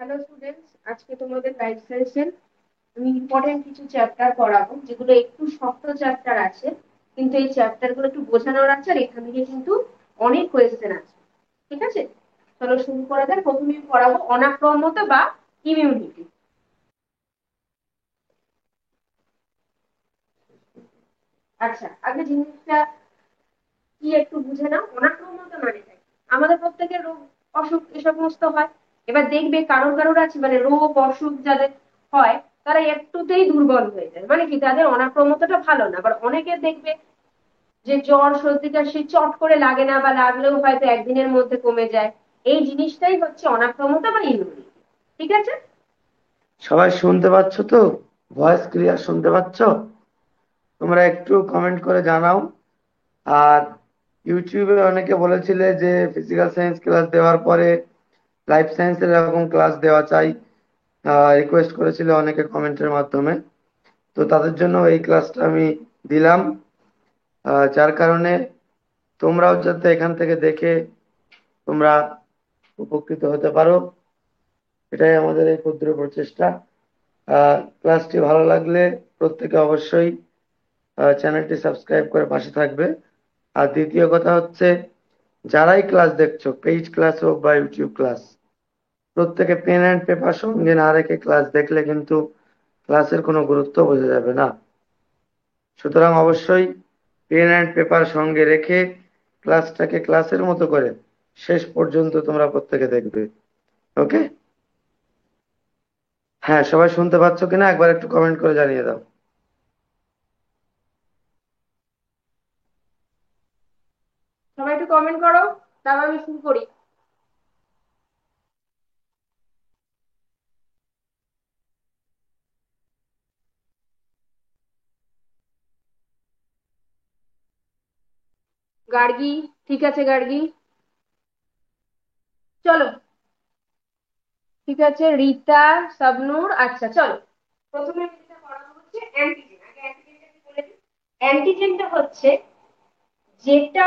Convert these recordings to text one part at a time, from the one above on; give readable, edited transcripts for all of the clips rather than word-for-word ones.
Hello students, আজকে তোমাদের life সায়েন্সের আমি ইম্পর্টেন্ট কিছু চ্যাপ্টার পড়াবো, যেগুলো একটু শক্ত চ্যাপ্টার আছে, কিন্তু এই চ্যাপ্টার গুলো একটু বোঝানোর আছে, আর এখান থেকে কিন্তু অনেক কোয়েশ্চেন আছে। ঠিক আছে, চলো শুরু করা যাক। প্রথমে আমি পড়াবো অনাক্রম্যতা বা ইমিউনিটি। আচ্ছা, আগে জিনিসটা কি একটু বুঝে নাও। অনাক্রম্যতা মানে কি? আমাদের প্রত্যেকের রোগ অসুখ এ সমস্ত হয়। এবার দেখবে কারোর কারোর আছে মানে রোগ অসুখ যাদের হয়, তারা একটুতেই দুর্বল হয়ে যায়, মানে কি তাদের অনাক্রম্যতাটা ভালো না। আবার অনেকের দেখবে যে জ্বর সর্দি কাশি চট করে লাগে না, বা লাগলেও হয়তো একদিনের মধ্যে কমে যায়। এই জিনিসটাই হচ্ছে অনাক্রম্যতা বা ইমিউনিটি। ঠিক আছে। সবাই শুনতে পাচ্ছ তো? ভয়েস ক্লিয়ার শুনতে পাচ্ছ? তোমরা একটু কমেন্ট করে জানাও। আর ইউটিউবে অনেকে বলেছিলে যে ফিজিক্যাল সায়েন্স ক্লাস দেওয়ার পরে লাইফ সায়েন্সের এরকম ক্লাস দেওয়া চাই, রিকোয়েস্ট করেছিল অনেকে কমেন্টের মাধ্যমে। তো তাদের জন্য এই ক্লাসটা আমি দিলাম, যার কারণে তোমরাও যাতে এখান থেকে দেখে তোমরা উপকৃত হতে পারো, এটাই আমাদের এই ক্ষুদ্র প্রচেষ্টা। ক্লাসটি ভালো লাগলে প্রত্যেকে অবশ্যই চ্যানেলটি সাবস্ক্রাইব করে পাশে থাকবে। আর দ্বিতীয় কথা হচ্ছে, যারাই ক্লাস দেখছো, পেইড ক্লাস হোক বা ইউটিউব ক্লাস, প্রত্যেকে পেন অ্যান্ড পেপার সঙ্গে না রেখে ক্লাস দেখলে কিন্তু ক্লাসের কোনো গুরুত্ব বোঝা যাবে না। সুতরাং অবশ্যই পেন অ্যান্ড পেপার সঙ্গে রেখে ক্লাসটাকে ক্লাসের মতো করে শেষ পর্যন্ত তোমরা প্রত্যেকে দেখবে। ওকে? হ্যাঁ, সবাই শুনতে পাচ্ছ কিনা একবার একটু কমেন্ট করে জানিয়ে দাও। সবাই একটু কমেন্ট করো, তারপর আমি শুরু করি। গার্গী, ঠিক আছে গার্গী, চলো। ঠিক আছে, রীতা, শাবনূর, আচ্ছা চলো। প্রথমে যেটা পড়াবো হচ্ছে অ্যান্টিজেন। আগে অ্যান্টিজেনটা বলে দিই। অ্যান্টিজেনটা হচ্ছে যেটা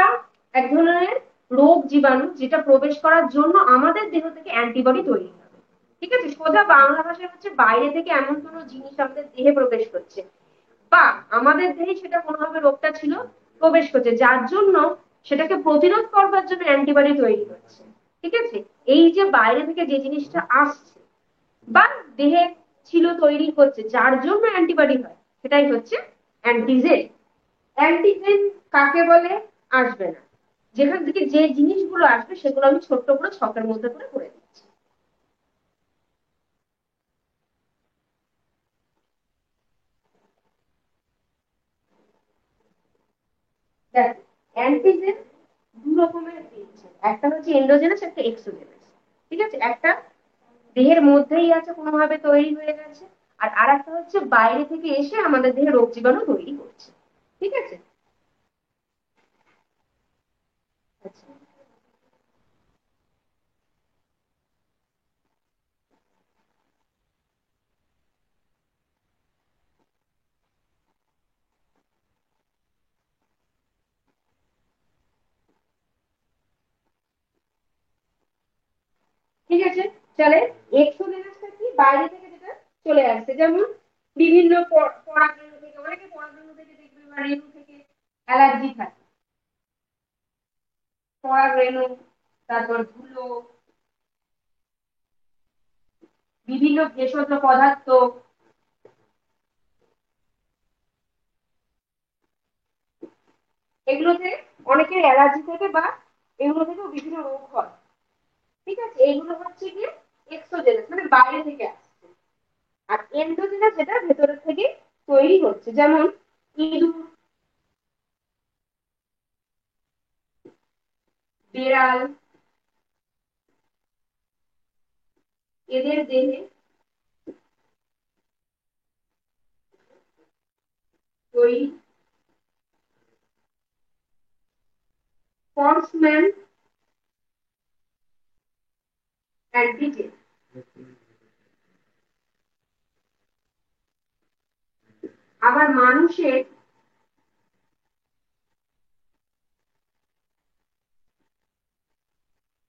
এক ধরনের রোগ জীবাণু, যেটা প্রবেশ করার জন্য আমাদের দেহ থেকে অ্যান্টিবডি তৈরি হবে। ঠিক আছে, সোজা বাংলা ভাষায় হচ্ছে বাইরে থেকে এমন কোনো জিনিস আমাদের দেহে প্রবেশ করছে, বা আমাদের দেহে সেটা কোনোভাবে রোগটা ছিল প্রবেশ করছে, যার জন্য সেটাকে প্রতিরোধ করবার জন্য অ্যান্টিবডি তৈরি হচ্ছে। ঠিক আছে, এই যে বাইরে থেকে যে জিনিসটা আসছে বা দেহে ছিল তৈরি হচ্ছে, যার জন্য অ্যান্টিবডি হয়, সেটাই হচ্ছে অ্যান্টিজেন। অ্যান্টিজেন কাকে বলে আসবে না, যেখান থেকে যে জিনিসগুলো আসবে সেগুলো আমি ছোট্ট করে ছকের মধ্যে করে দিচ্ছি। দেখো, অ্যান্টিজেন দু রকমের দিচ্ছে, একটা হচ্ছে এন্ডোজেনাস, একটা এক্সোজেনাস। ঠিক আছে, একটা দেহের মধ্যেই আছে, কোনোভাবে তৈরি হয়ে গেছে। আর আরেকটা হচ্ছে বাইরে থেকে এসে আমাদের দেহে রোগ জীবাণু তৈরি করছে। ঠিক আছে। আচ্ছা, ঠিক আছে, তাহলে এক্সোজেনাসটা কি, বাইরে থেকে যেটা চলে আসছে, যেমন বিভিন্ন পরাগরেণু থেকে, অনেকে পরাগরেণু থেকে দেখবে বা রেণু থেকে অ্যালার্জি থাকে। পরাগরেণু, তারপর ধুলো, বিভিন্ন ভেষজ পদার্থ, এগুলোতে অনেকের অ্যালার্জি থেকে বা এগুলো থেকেও বিভিন্ন রোগ হয়। ঠিক আছে, এইগুলো হচ্ছে কি এক্সোজেনাস, মানে বাইরে থেকে আসছে। আর এন্ডোজেনাস যেটা ভেতরের থেকে তৈরি হচ্ছে, যেমন ইঁদুর, বেড়াল, এদের দেহে তৈরি ফর্সম্যান অ্যান্টিজেন। আবার মানুষের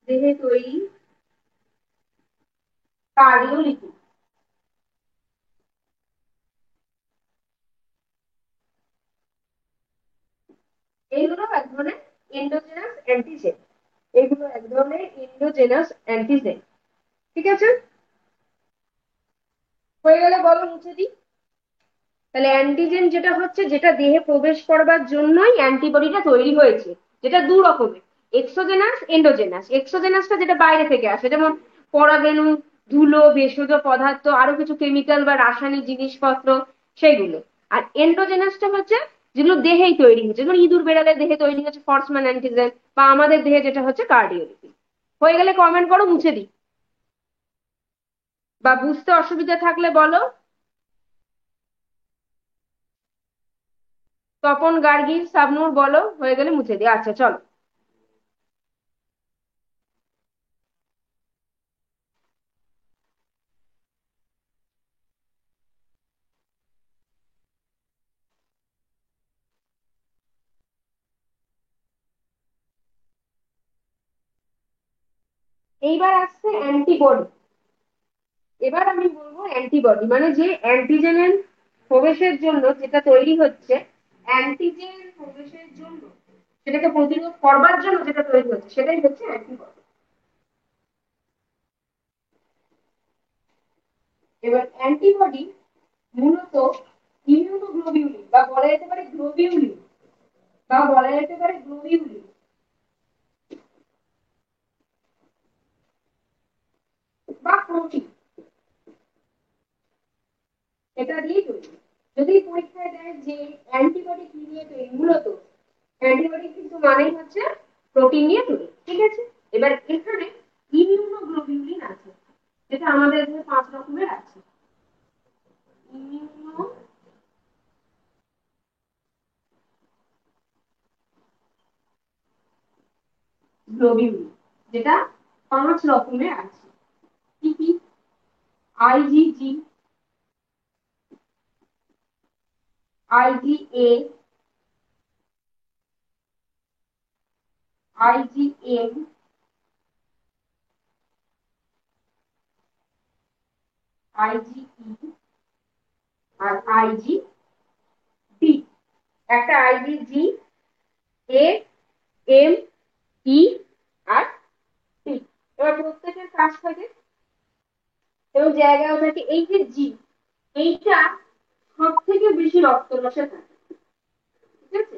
দেহে তৈরি কার্ডিওলিপিড। এইগুলো এক ধরনের এন্ডোজেনাস অ্যান্টিজেন। এগুলো এক ধরনের এন্ডোজেনাস অ্যান্টিজেন। ঠিক আছে, হয়ে গেলে বলো মুছে দিই। তাহলে অ্যান্টিজেন যেটা হচ্ছে, যেটা দেহে প্রবেশ করবার জন্যই অ্যান্টিবডিটা তৈরি হয়েছে, যেটা দু রকমের, এক্সোজেনাস এন্ডোজেনাস। এক্সোজেনাসটা যেটা বাইরে থেকে আসে, যেমন পরাগরেণু, ধুলো, ভেষজ পদার্থ, আরো কিছু কেমিক্যাল বা রাসায়নিক জিনিসপত্র, সেগুলো। আর এন্ডোজেনাসটা হচ্ছে যেগুলো দেহেই তৈরি হচ্ছে, যেমন ইঁদুর বেড়ালের দেহে তৈরি হচ্ছে ফর্সম্যান অ্যান্টিজেন, বা আমাদের দেহে যেটা হচ্ছে কার্ডিওলিপিড। হয়ে গেলে কমেন্ট করো, মুছে দিই। বা বুঝতে অসুবিধা থাকলে বলো। তপন গার্গী, শাবনূর বলো, হয়ে গেলে মুছে দিই। আচ্ছা চলো। এইবার আসছে অ্যান্টিবডি। এবার আমি বলবো অ্যান্টিবডি মানে যে অ্যান্টিজেনের প্রবেশের জন্য যেটা তৈরি হচ্ছে, অ্যান্টিজেন প্রবেশের জন্য সেটাকে প্রতিরোধ করবার জন্য যেটা তৈরি হচ্ছে, সেটাই হচ্ছে অ্যান্টিবডি। এবার অ্যান্টিবডি মূলত ইমিউনোগ্লোবিউলিন, বা বলা যেতে পারে গ্লোবিউলিন, বা বলা যেতে পারে গ্লোবিউলিন বা প্রোটিন, এটা দিয়েই তৈরি। যদি পরীক্ষায় দেয় যে অ্যান্টিবডি কি নিয়ে তৈরি, মূলত অ্যান্টিবডি কিন্তু মানেই হচ্ছে প্রোটিন নিয়ে তৈরি। ঠিক আছে, এবার এখানে ইমিউনোগ্লোবিউলিন আছে, যেটা আমাদের দেহে 5 রকমের আছে। ইমিউনোগ্লোবিউলিন যেটা 5 রকমের আছে। কি কি? আইজিজি, আইজিএ, আইজিএম, আইজিই, আর আইজি ডি। একটা আইজিজি, এ, এম, ই, আর ডি। এবার প্রত্যেকের কাজ থাকে এবং জায়গাও থাকে। এই যে জি, এইটা সব থেকে বেশি রক্ত রসে থাকে। ঠিক আছে,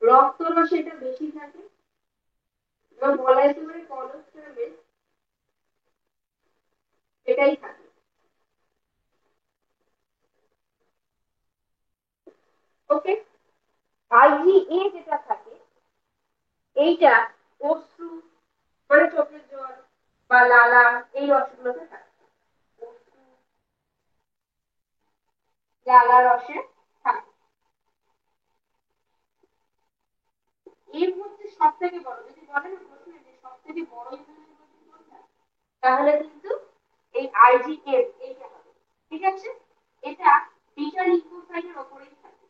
রক্ত রসে এটা বেশি থাকে। এবার বলা যেতে পারে কলেস্টেরলে এটাই থাকে। ওকে, আইজিএ যেটা থাকে, এইটা অশ্রু মানে চোখের জল বা লালা, এই রসগুলোতে থাকে। অশ্রু, লালা রসে থাকে। এম হচ্ছে সব থেকে বড়। যদি বলেন প্রশ্নে যে সব থেকে বড় ইমিউন কোনটা, তাহলে কিন্তু এই আইজিএম এইটা হবে। ঠিক আছে, এটা বিটা লিউকোসাইটের উপরেই থাকে।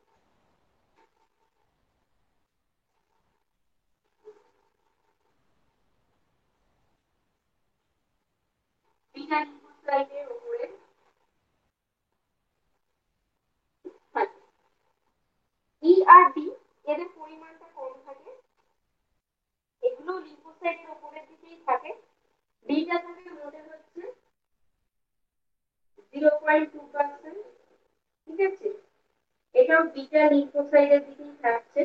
বিটা লিউকোসাইটের উপরে থাকে। ই আর ডি এদের পরিমাণটা কম থাকে, এগুলো লিউকোসাইটের উপরের দিকেই থাকে। ডিটা থাকে মোটে হচ্ছে 0.2%। ঠিক আছে, এটাও বিটা লিউকোসাইটের দিকেই থাকছে।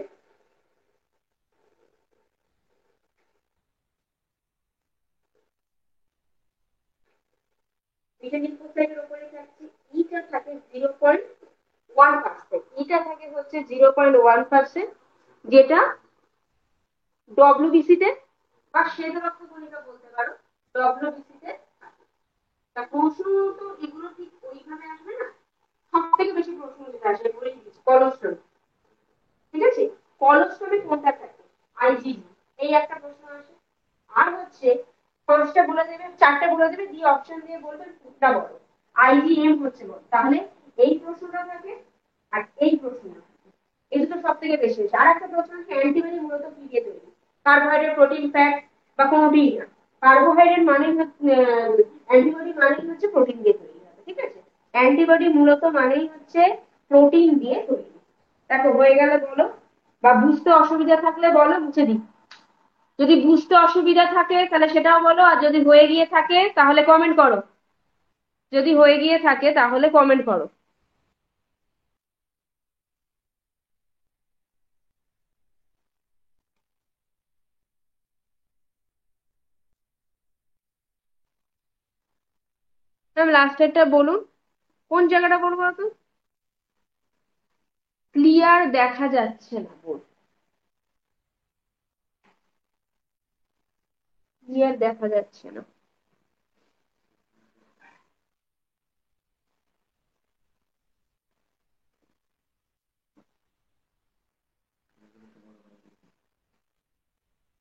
বিটা লিউকোসাইটের উপরে থাকছে। ইটা থাকে 0.1%। ইটা থাকে হচ্ছে 0.1%, যেটা ডব্লিউবিসি তে বা শ্বেত রক্ত কণিকা বলতে পারো, ডব্লিউবিসি তে থাকে। তা প্রশ্ন তো এগুলো ঠিক ওইভাবে আসবে না। সব থেকে বেশি প্রশ্ন যেটা আসে বলে দিচ্ছি, কোলেস্ট্রল। ঠিক আছে, কোলেস্ট্রলে কোনটা থাকে? আইজিজি, এই একটা প্রশ্ন আসে। আর হচ্ছে 5টা বলে দেবে, 4টে বলে দেবে, দিয়ে অপশন দিয়ে বলবেন কোনটা বড়। আইজিএম হচ্ছে বড়। তাহলে এই প্রশ্নটা থাকে আর এই প্রশ্নটা থাকে, এই দুটো সব থেকে বেশি হয়েছে। আর একটা প্রশ্ন আছে, অ্যান্টিবডি মূলত কি দিয়ে তৈরি? কার্বোহাইড্রেট, প্রোটিন, ফ্যাট, বা কোনোটিই না। কার্বোহাইড্রেট মানে অ্যান্টিবডি মানেই হচ্ছে প্রোটিন দিয়ে তৈরি হবে, ঠিক আছে। অ্যান্টিবডি মূলত মানেই হচ্ছে প্রোটিন দিয়ে তৈরি। দেখো হয়ে গেলে বলো, বা বুঝতে অসুবিধা থাকলে বলো, মুছে দিই। যদি বুঝতে অসুবিধা থাকে তাহলে সেটাও বলো, আর যদি হয়ে গিয়ে থাকে তাহলে কমেন্ট করো। যদি হয়ে গিয়ে থাকে তাহলে কমেন্ট করো। ম্যাম লাস্টেরটা বলুন, কোন জায়গাটা বলবো তো? ক্লিয়ার দেখা যাচ্ছে না, বল। ক্লিয়ার দেখা যাচ্ছে না।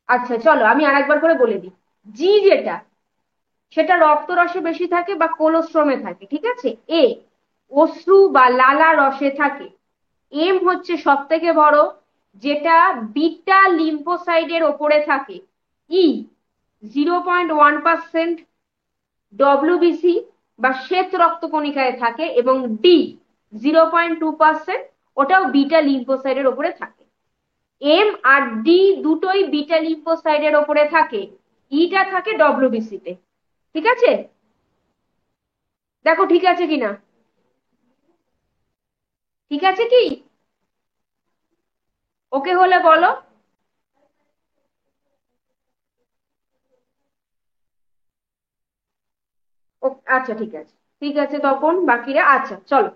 আচ্ছা চলো আমি আরেকবার করে বলে দিই। জি যেটা, সেটা রক্তরসে বেশি থাকে বা কোলোস্ট্রমে থাকে, ঠিক আছে। এ অশ্রু বা লালা রসে থাকে। এম হচ্ছে সব থেকে বড়, যেটা বিটা লিম্ফোসাইডের ওপরে থাকে। ই 0.1%, ডব্লিউবিসি বা শ্বেত রক্তকণিকায় থাকে, এবং ডি 0.2%, ওটাও বিটা লিম্ফোসাইডের ওপরে থাকে। এম আর ডি দুটোই বিটা লিম্ফোসাইডের ওপরে থাকে, ইটা থাকে ডব্লিউবিসি তে, ঠিক আছে। দেখো ঠিক আছে কিনা, ঠিক আছে কি? ওকে হলে বলো। আচ্ছা ঠিক আছে, ঠিক আছে তখন বাকিরা, আচ্ছা চলো।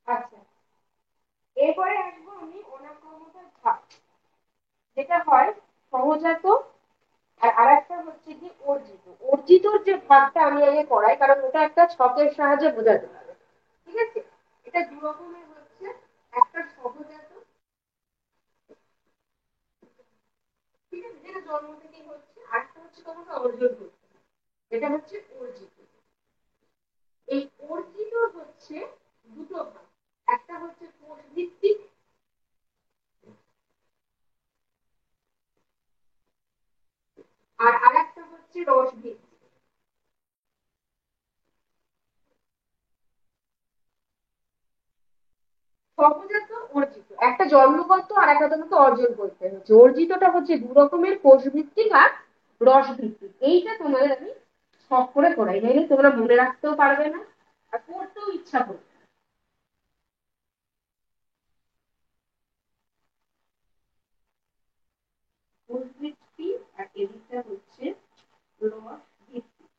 আচ্ছা, এরপরে আসবো আমি অনাক্রমতার ধাপ, যেটা হয় সহজাত, আর আরেকটা হচ্ছে কি অর্জিত। অর্জিতর যে ভাগটা আমি আগে করাই, কারণ ওটা একটা ছকের সাহায্যে বোঝাতে পারে, ঠিক আছে। এটা দু রকমের হচ্ছে, একটা সহজাত, ঠিক আছে, যেটা জন্ম থেকেই হচ্ছে, আরেকটা হচ্ছে তোমাকে অর্জন করতে হবে, এটা হচ্ছে অর্জিত। এই অর্জিত হচ্ছে দুটো ভাগ, একটা হচ্ছে কোষ ভিত্তিক, আর আরেকটা হচ্ছে রস ভিত্তিক। সহজাত, অর্জিত, একটা জন্মগত আর একটা তোমাকে অর্জন করতে হচ্ছে। অর্জিতটা হচ্ছে দু রকমের, কোষ ভিত্তিক আর রস ভিত্তিক। এইটা তোমাদের আমি শখ করে করাই, নাইলে তোমরা মনে রাখতেও পারবে না, আর করতেও ইচ্ছা করবে না। কোষ ভিত্তিক আর এদিকটা হচ্ছে রস ভিত্তিক।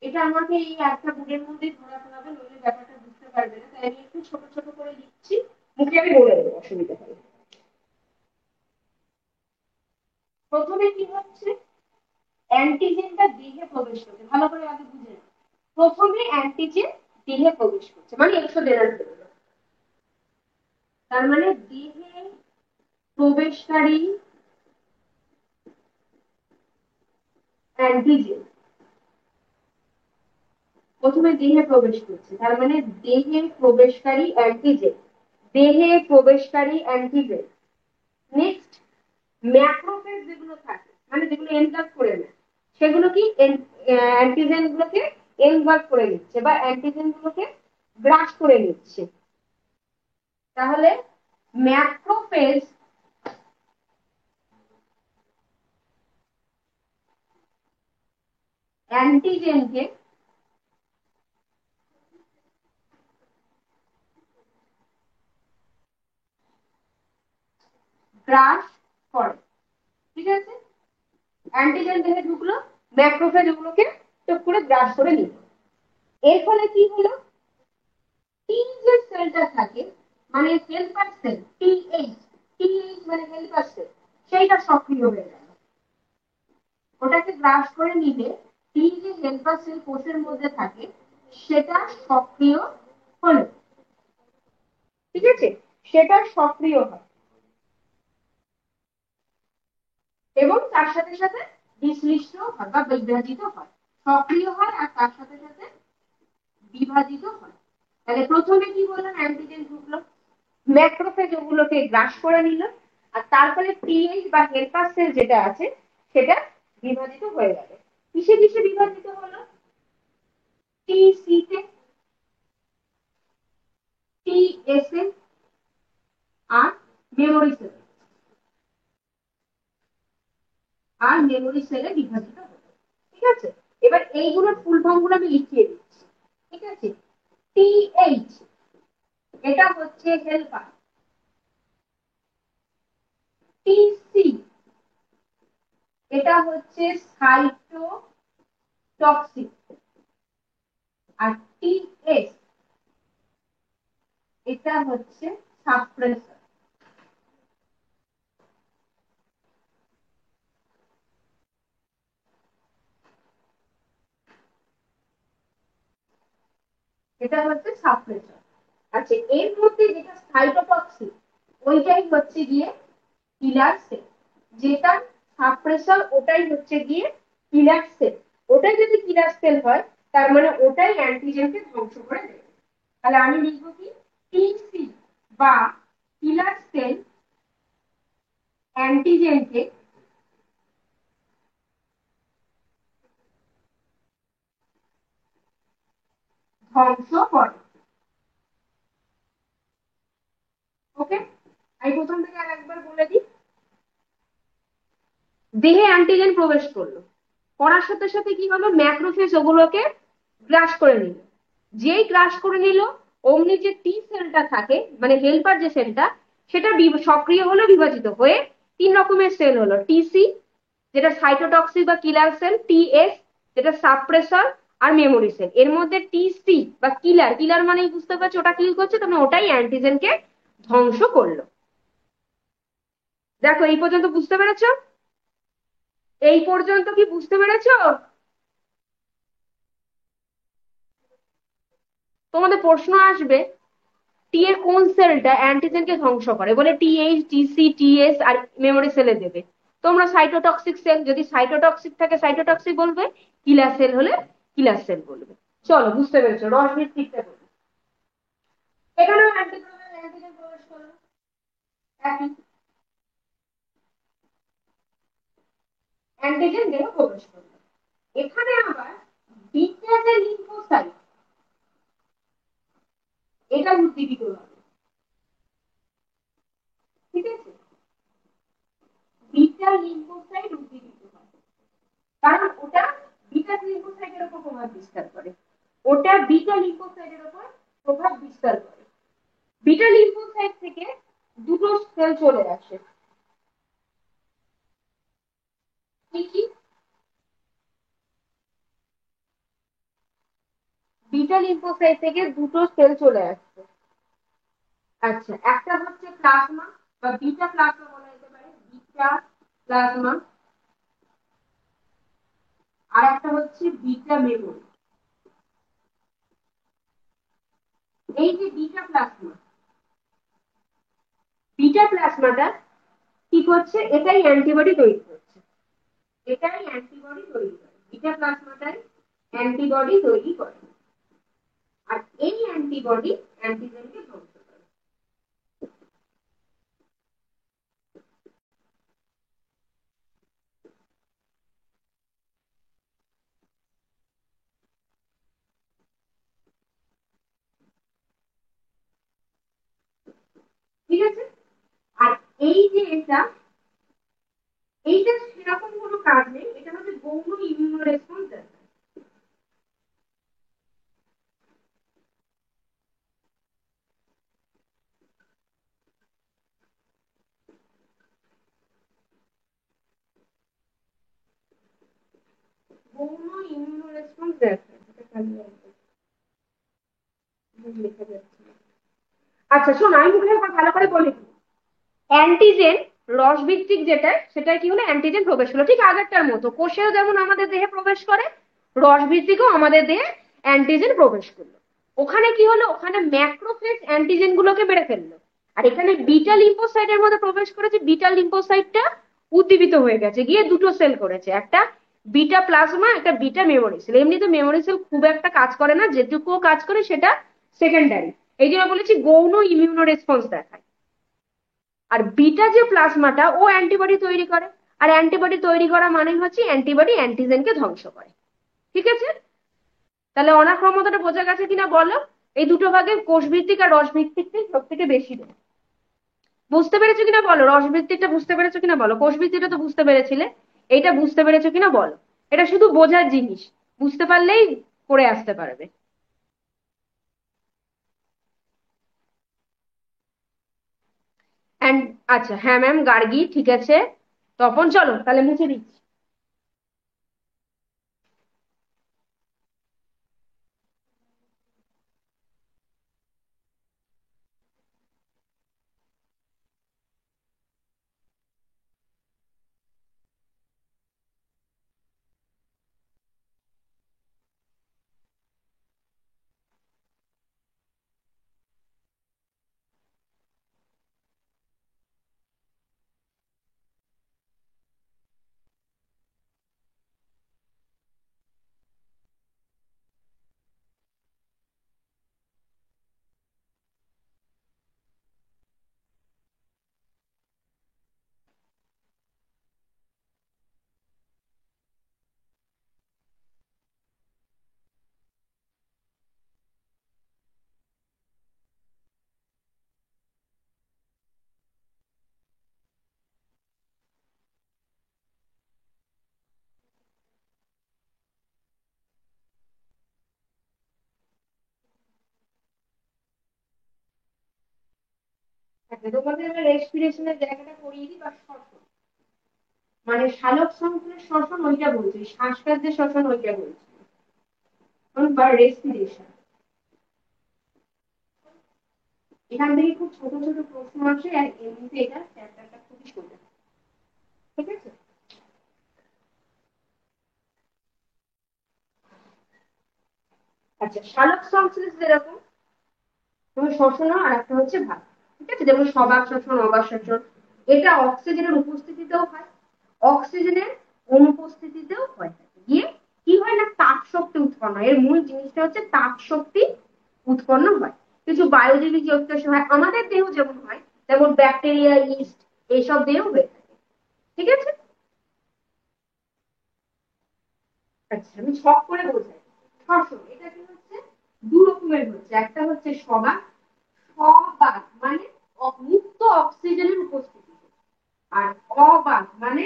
এটা আমাকে এই একটা বুকের মধ্যে ধরাতে হবে, নইলে ব্যাপারটা বুঝতে পারবে না, তাই আমি একটু ছোট ছোট করে লিখছি, মুখে আমি বলে দেবো, অসুবিধা হবে। প্রথমে কি হচ্ছে, অ্যান্টিজেনটা দেহে প্রবেশ করছে, ভালো করে আগে বুঝে নাও। প্রথমে অ্যান্টিজেন দেহে প্রবেশ করছে, মানে এক্সোডেনাল সেলুলোজ। তার মানে দেহে প্রবেশকারী অ্যান্টিজেন প্রথমে দেহে প্রবেশ করছে, তার মানে দেহে প্রবেশকারী অ্যান্টিজেন, দেহে প্রবেশকারী অ্যান্টিজেন। নেক্সট, ম্যাক্রোফেজ যেগুলো থাকে, মানে যেগুলো এনভাল্ভ করে নেয়, সেগুলো কি অ্যান্টিজেন গুলোকে এনভাল্ভ করে নিচ্ছে বা অ্যান্টিজেন গুলোকে গ্রাস করে নিচ্ছে। তাহলে ম্যাক্রোফেজ অ্যান্টিজেনকে গ্রাস করে, ঠিক আছে। অ্যান্টিজেন দেহে ঢুকলো, ম্যাক্রোফেজ ওগুলোকে টুক করে গ্রাস করে নিল। এর ফলে কি হলো, টি যে সেলটা থাকে, মানে হেল্পার সেল, টিএইচ, টিএইচ মানে হেল্পার সেল, সেইটা সক্রিয় হয়ে গেল। ওটাকে গ্রাস করে নিলে টি যে হেল্পার সেল কোষের মধ্যে থাকে, সেটা সক্রিয় হলো। ঠিক আছে, সেটা সক্রিয় হয় এবং তার সাথে সাথে বিশ্লিষ্ট হয় বা বিভাজিত হয়। সক্রিয় হয় আর তার সাথে সাথে বিভাজিত হয়। তাহলে প্রথমে কি বললাম, অ্যান্টিজেন ঢুকলো, ম্যাক্রোফেজ ওগুলোকে গ্রাস করে নিল, আর তারপরে পিএইচ বা হেল্পার সেল যেটা আছে সেটা বিভাজিত হয়ে গেল। কিসে কিসে বিভাজিত হলো? টিসি তে, টিএসএ আর মেমোরি সেল, আর মেমোরি সেলে বিভাজিত হলো। ঠিক আছে, এবার এইগুলোর ফুল ফর্ম গুলো আমি লিখিয়ে দিচ্ছি। ঠিক আছে, টিএইচ এটা হচ্ছে হেল্পার, টিসি এটা হচ্ছে সাইটোটক্সিক, আর টিএস এটা হচ্ছে সাপ্রেসর। এটা হচ্ছে সাপ্রেসর। আচ্ছা, এর মধ্যে যেটা সাইটোটক্সিক ওইটাই হচ্ছে গিয়ে কিলার সেল, যেটা সাপ্রেসর ওটাই হচ্ছে গিয়ে কিলার সেল। ওটাই যদি কিলার সেল হয় তার মানে ওটাই অ্যান্টিজেনকে ধ্বংস করে দেবে। তাহলে আমি লিখবো কি, টিসি বা কিলার সেল অ্যান্টিজেনকে ধ্বংস করে। ওকে, আমি প্রথম থেকে আর একবার বলে দিই। দেহে অ্যান্টিজেন প্রবেশ করলো, করার সাথে সাথে কি হলো, ম্যাক্রোফেজ ওগুলোকে গ্রাস করে নিল। যেই গ্রাস করে নিল, অমনি যে টি সেলটা থাকে মানে হেল্পার যে সেলটা, সেটা সক্রিয় হলো, বিভাজিত হয়ে তিন রকমের সেল হলো। টিসি যেটা সাইটোটক্সিক বা কিলার সেল, টিএস যেটা সাপ্রেসর, আর মেমোরি সেল। এর মধ্যে টিসি বা কিলার, কিলার মানেই বুঝতে পারছি ওটা কিল করছে, তবে ওটাই অ্যান্টিজেনকে ধ্বংস করলো। দেখো এই পর্যন্ত বুঝতে পেরেছো? এই পর্যন্ত কি বুঝতে পেরেছো? তোমাদের প্রশ্ন আসবে টি এর কোন সেলটা অ্যান্টিজেনকে ধ্বংস করে, বলে টিএইচ, টিসি, টিএস আর মেমোরি সেলে দেবে। তোমরা সাইটোটক্সিক সেল, যদি সাইটোটক্সিক থাকে সাইটোটক্সিক বলবে, কিলার সেল হলে কিলার সেল বলবে। চলো বুঝতে পেরেছো, রসমির ঠিকঠাক বলবে। এখানেও অ্যান্টিজেন প্রবেশ করলো, একই অ্যান্টিজেন দেহ প্রবেশ করলো। এখানে আবার বিটা যে লিম্ফোসাইট এটা উদ্দীপিত হবে। ঠিক আছে, বিটা লিম্ফোসাইট উদ্দীপিত হয়, কারণ ওটা বিটা লিম্ফোসাইটের উপর প্রভাব বিস্তার করে। ওটা বিটা লিম্ফোসাইটের উপর প্রভাব বিস্তার করে। বিটা লিম্ফোসাইট থেকে দুটো সেল চলে আসে। কি কি? বিটা লিম্ফোসাইট থেকে দুটো সেল চলে আসছে। আচ্ছা, একটা হচ্ছে প্লাজমা বা বিটা প্লাজমা বলা যেতে পারে, বিটা প্লাজমা। আর একটা হচ্ছে বিটা মেমোরি। এই যে বিটা প্লাজমাটা কি করছে, এটাই অ্যান্টিবডি তৈরি করছে। এটাই অ্যান্টিবডি তৈরি করে, বিটা প্লাজমাটাই অ্যান্টিবডি তৈরি করে। আর এই অ্যান্টিবডি অ্যান্টিজেনকে ধ্বংস করে। ঠিক আছে, আর এই যে এইটা সেরকম কোনো কাজ নেই, এটা হচ্ছে গৌণ ইমিউনো রেসপন্স দেখায়। গৌণ ইমিউনো রেসপন্স দেখায়, এটা খালি লেখা যাচ্ছে। আচ্ছা শোনো, আমি মুখে একবার ভালো করে বলি। অ্যান্টিজেন রস ভিত্তিক যেটা, সেটা কি হলো, অ্যান্টিজেন প্রবেশ হলো ঠিক আগেরটার মতো। কোষেও যেমন আমাদের দেহে প্রবেশ করে, রস ভিত্তিকও আমাদের দেহে অ্যান্টিজেন প্রবেশ করলো। ওখানে কি হলো, ওখানে ম্যাক্রোফেজ অ্যান্টিজেন গুলোকে মেরে ফেললো, আর এখানে বিটা লিম্ফোসাইটের মধ্যে প্রবেশ করেছে, বিটা লিম্ফোসাইটটা উদ্দীপিত হয়ে গেছে, গিয়ে দুটো সেল করেছে, একটা বিটা প্লাজমা, একটা বিটা মেমোরি সেল। এমনিতে মেমোরি সেল খুব একটা কাজ করে না, যেটুকু কাজ করে সেটা সেকেন্ডারি, এই জন্য বলেছি গৌণ ইমিউনো রেসপন্স দেখায়। আর বিটা যে প্লাজমাটা ও অ্যান্টিবডি তৈরি করে, আর অ্যান্টিবডি তৈরি করা মানে হচ্ছে অ্যান্টিবডি অ্যান্টিজেনকে ধ্বংস করে। ঠিক আছে, তাহলে অনার ক্ষমতাটা বোঝা গেছে কিনা বলো? এই দুটো ভাগে কোষ ভিত্তিক আর রস ভিত্তিকটাই সব থেকে বেশি দেয়। বুঝতে পেরেছো কিনা বলো, রস ভিত্তিকটা বুঝতে পেরেছো কিনা বলো, কোষ ভিত্তিকটা তো বুঝতে পেরেছিলে, এইটা বুঝতে পেরেছো কিনা বলো। এটা শুধু বোঝার জিনিস, বুঝতে পারলেই করে আসতে পারবে। অ্যান্ড আচ্ছা, হ্যাঁ ম্যাম, গার্গী ঠিক আছে। তখন চলো তাহলে মুছে দিচ্ছি। আচ্ছা, তোমাদের আমি রেসপিরেশনের জায়গাটা করিয়ে দিই, বা শ্বসন, মানে সালোক সংশ্লেষ শ্বসন ওইটা বলছি, শ্বাসকার যে শ্বসন ওইটা বলছি, বা রেসপিরেশন। এখান থেকে খুব ছোট ছোট প্রশ্ন আসে, আর এমনিতে এটা চ্যাপ্টারটা খুবই সোজা। ঠিক আছে, আচ্ছা, সালোক সংশ্লেষ যেরকম তুমি শ্বসন, আর একটা হচ্ছে ভাগ। ঠিক আছে, যেমন সবাক শ্বসন, অবাক শ্বসন, এটা অক্সিজেনের উপস্থিতিতেও হয়, অক্সিজেনের অনুপস্থিতিতেও হয়। গিয়ে কি হয় না, তাপ শক্তি উৎপন্ন হয়। এর মূল জিনিসটা হচ্ছে তাপ শক্তি উৎপন্ন হয়। কিছু বায়োজীবী জীবকোষে হয়, আমাদের দেহ যেমন হয়, যেমন ব্যাকটেরিয়া, ইস্ট, এইসব দেহ হয়ে থাকে। ঠিক আছে, আচ্ছা আমি ছক করে বোঝাই। শ্বসন এটা কি হচ্ছে, দু রকমের হচ্ছে, একটা হচ্ছে সবাক, সবাক মানে মুক্ত অক্সিজেনের উপস্থিতি, আর অবাক মানে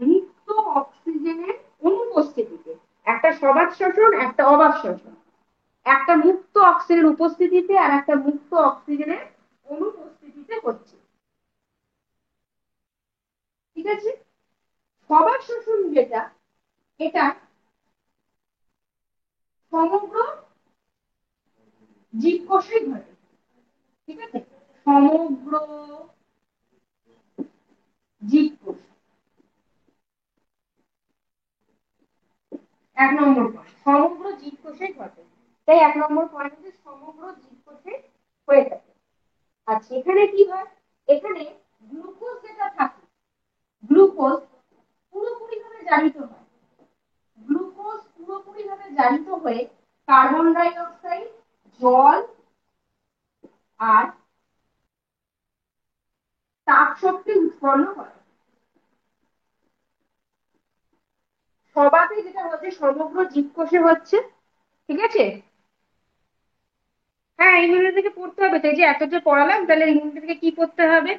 মুক্ত অক্সিজেনের অনুপস্থিতিতে। একটা সবাক শ্বসন, একটা অবাক শ্বসন, একটা মুক্ত অক্সিজেনের উপস্থিতিতে আর একটা মুক্ত অক্সিজেনের অনুপস্থিতিতে হচ্ছে। ঠিক আছে, সবাক শ্বসন যেটা, এটা সমগ্র জীবকোষে ঘটে। ঠিক আছে, সমগ্র জীবকোষ, এক নম্বর পয়েন্ট, সমগ্র জীবকোষে ঘটে। তাই এক নম্বর পয়েন্ট হচ্ছে সমগ্র জীবকোষে হয়ে থাকে। আচ্ছা, এখানে কি হয়, এখানে গ্লুকোজ যেটা থাকে, গ্লুকোজ পুরোপুরি ভাবে জারিত হয়, গ্লুকোজ পুরোপুরি ভাবে জারিত হয়ে কার্বন ডাই অক্সাইড, জল আর তাপ শক্তি উৎপন্ন করে। সবাতে যেটা হচ্ছে সমগ্র জীবকোষে হচ্ছে। ঠিক আছে, হ্যাঁ ইমিউনিটি থেকে পড়তে হবে, তো এই যে এত যে পড়ালাম, তাহলে ইমিউনিটি থেকে কি পড়তে হবে?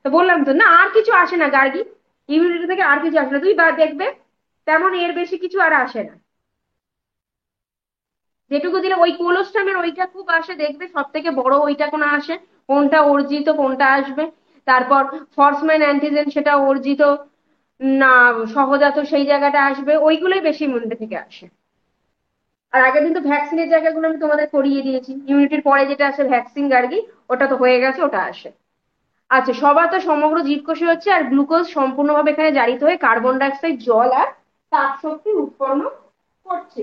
তো বললাম তো, না আর কিছু আসে না গার্গী, ইমিউনিটি থেকে আর কিছু আসে না, তুই বা দেখবে তেমন এর বেশি কিছু আর আসে না। যেটুকু দিলে ওই কোলোস্টামের ওইটা খুব আসে, দেখবে সব থেকে বড় ওইটা কোন আসে, কোনটা অর্জিত কোনটা আসবে। তারপর ফরসম্যান অ্যান্টিজেন, সেটা অর্জিত না সহজাত, সেই জায়গাটা আসবে, ওইগুলোই বেশি ইমিউনিটি থেকে আসে। আর আগের দিন তো ভ্যাকসিনের জায়গাগুলো আমি তোমাদের করিয়ে দিয়েছি, ইমিউনিটির পরে যেটা আসে ভ্যাকসিন গার্গী, ওটা তো হয়ে গেছে, ওটা আসে। আচ্ছা, সবার তো সমগ্র জীবকোষে হচ্ছে, আর গ্লুকোজ সম্পূর্ণভাবে এখানে জারিত হয়ে কার্বন ডাইঅক্সাইড, জল আর তাপ শক্তি উৎপন্ন করছে।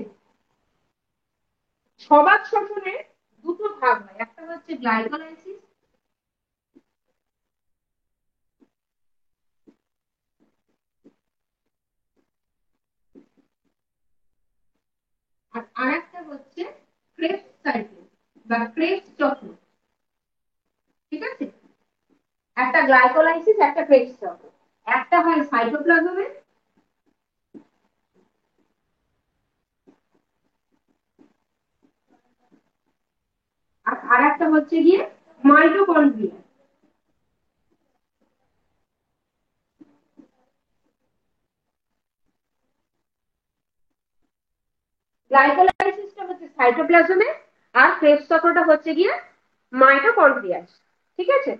সবাক শ্বসনে দুটো ভাগ হয়, একটা হচ্ছে গ্লাইকোলাইসিস, আর আরেকটা হচ্ছে ক্রেবস সাইকেল বা ক্রেবস চক্র। ঠিক আছে, একটা গ্লাইকোলাইসিস, একটা ক্রেবস চক্র। একটা হয় সাইটোপ্লাজমে, আর আরেকটা হচ্ছে গিয়ে মাইটোকন্ড্রিয়া। গ্লাইকোলাইসিসটা হচ্ছে সাইটোপ্লাজমে, আর ক্রেবস চক্রটা হচ্ছে গিয়ে মাইটোকন্ড্রিয়া। ঠিক আছে,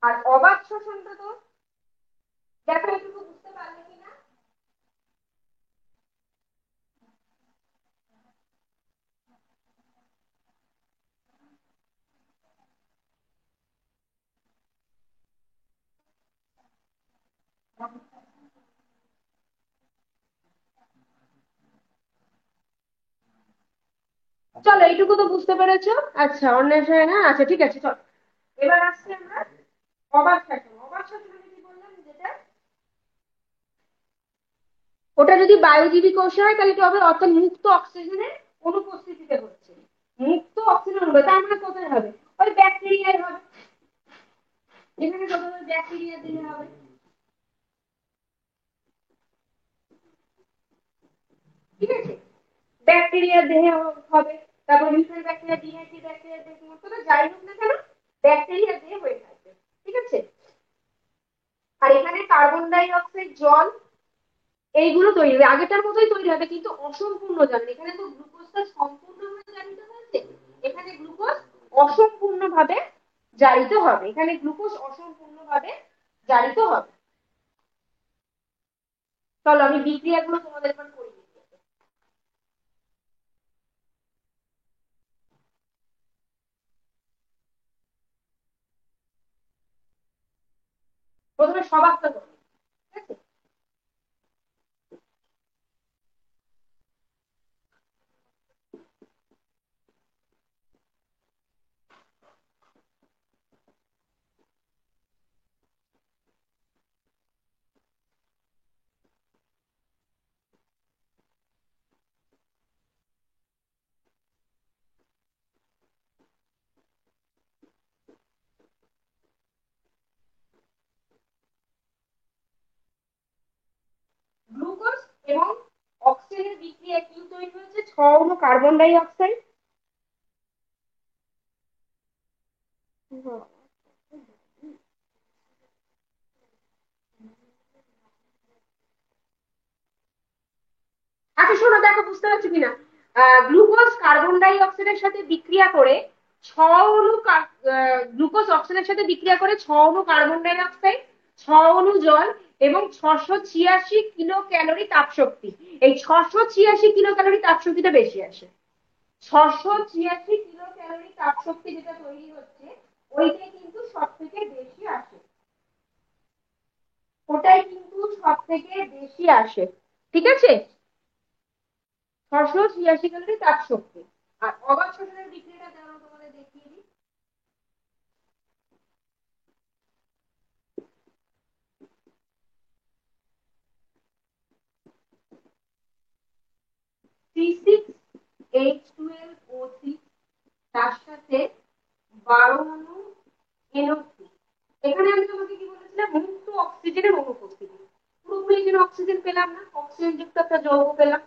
আর অবাত শ্বসনটা তো দেখো এটুকু বুঝতে পারলে কিনা। চলো এইটুকু তো বুঝতে পেরেছো। আচ্ছা, অন্বেষণ, হ্যাঁ আচ্ছা ঠিক আছে, চলো এবার আসছি আমরা অবাত শ্বসন। অবাত শ্বসন আমি কি বললাম, যেটা ওটা যদি বায়ুজীবী কোষে হয় তাহলে কি হবে, অর্থাৎ মুক্ত অক্সিজেনের অনুপস্থিতিতে হচ্ছে। মুক্ত অক্সিজেন হবে, তার মানে কোথায় হবে, ওই ব্যাকটেরিয়ায় হবে। এখানে কোথাও ব্যাকটেরিয়া দিলে হবে। ঠিক আছে, ব্যাকটেরিয়া দেহে হবে। তারপর মিথ্যাল ব্যাকটেরিয়া, ডিহাইড্রেট ব্যাকটেরিয়া, যাই হোক না কেন ব্যাকটেরিয়া দেহে হয়ে থাকবে। ঠিক আছে, আর এখানে কার্বন ডাই অক্সাইড, জল, এইগুলো তৈরি হবে, আগেটার মতোই তৈরি হবে, কিন্তু অসম্পূর্ণ জারণ। এখানে তো গ্লুকোজটা সম্পূর্ণভাবে জারিত হয়েছে, এখানে গ্লুকোজ অসম্পূর্ণভাবে জারিত হবে। এখানে গ্লুকোজ অসম্পূর্ণভাবে জারিত হবে। চলো আমি বিক্রিয়াগুলো তোমাদের এবার করে দিচ্ছি। প্রথমে সবাকটা করো। ঠিক আছে, গ্লুকোজ এবং অক্সিজেনের বিক্রিয়া কি তৈরি হয়েছে, 6 অণু কার্বন ডাই অক্সাইড। আচ্ছা শোনো, দেখো বুঝতে পারছো কিনা। গ্লুকোজ কার্বন ডাই অক্সাইডের সাথে বিক্রিয়া করে 6 অণু গ্লুকোজ অক্সিজেনের সাথে বিক্রিয়া করে 6 অণু কার্বন ডাই অক্সাইড, 6 অণু জল এবং 686 কিলো ক্যালোরি তাপ শক্তি। এই 686 কিলো ক্যালোরি তাপ শক্তিটা বেশি আসে। 686 কিলো ক্যালোরি তাপ শক্তি যেটা তৈরি হচ্ছে, ওইটাই কিন্তু সব থেকে বেশি আসে। ওটাই কিন্তু সব থেকে বেশি আসে। ঠিক আছে, 686 ক্যালোরি তাপ শক্তি। আর অবাত শোষণের বিক্রিয়াটা যেমন তোমাদের দেখিয়ে দিই। C6H12O6, তার সাথে 12 অণু NO3। এখানে আমি তোমাকে কি বলেছিলাম, মুক্ত অক্সিজেনের অনুপস্থিতি। পুরোপুরি যেন অক্সিজেন পেলাম না, অক্সিজেন যুক্ত একটা যৌগ পেলাম।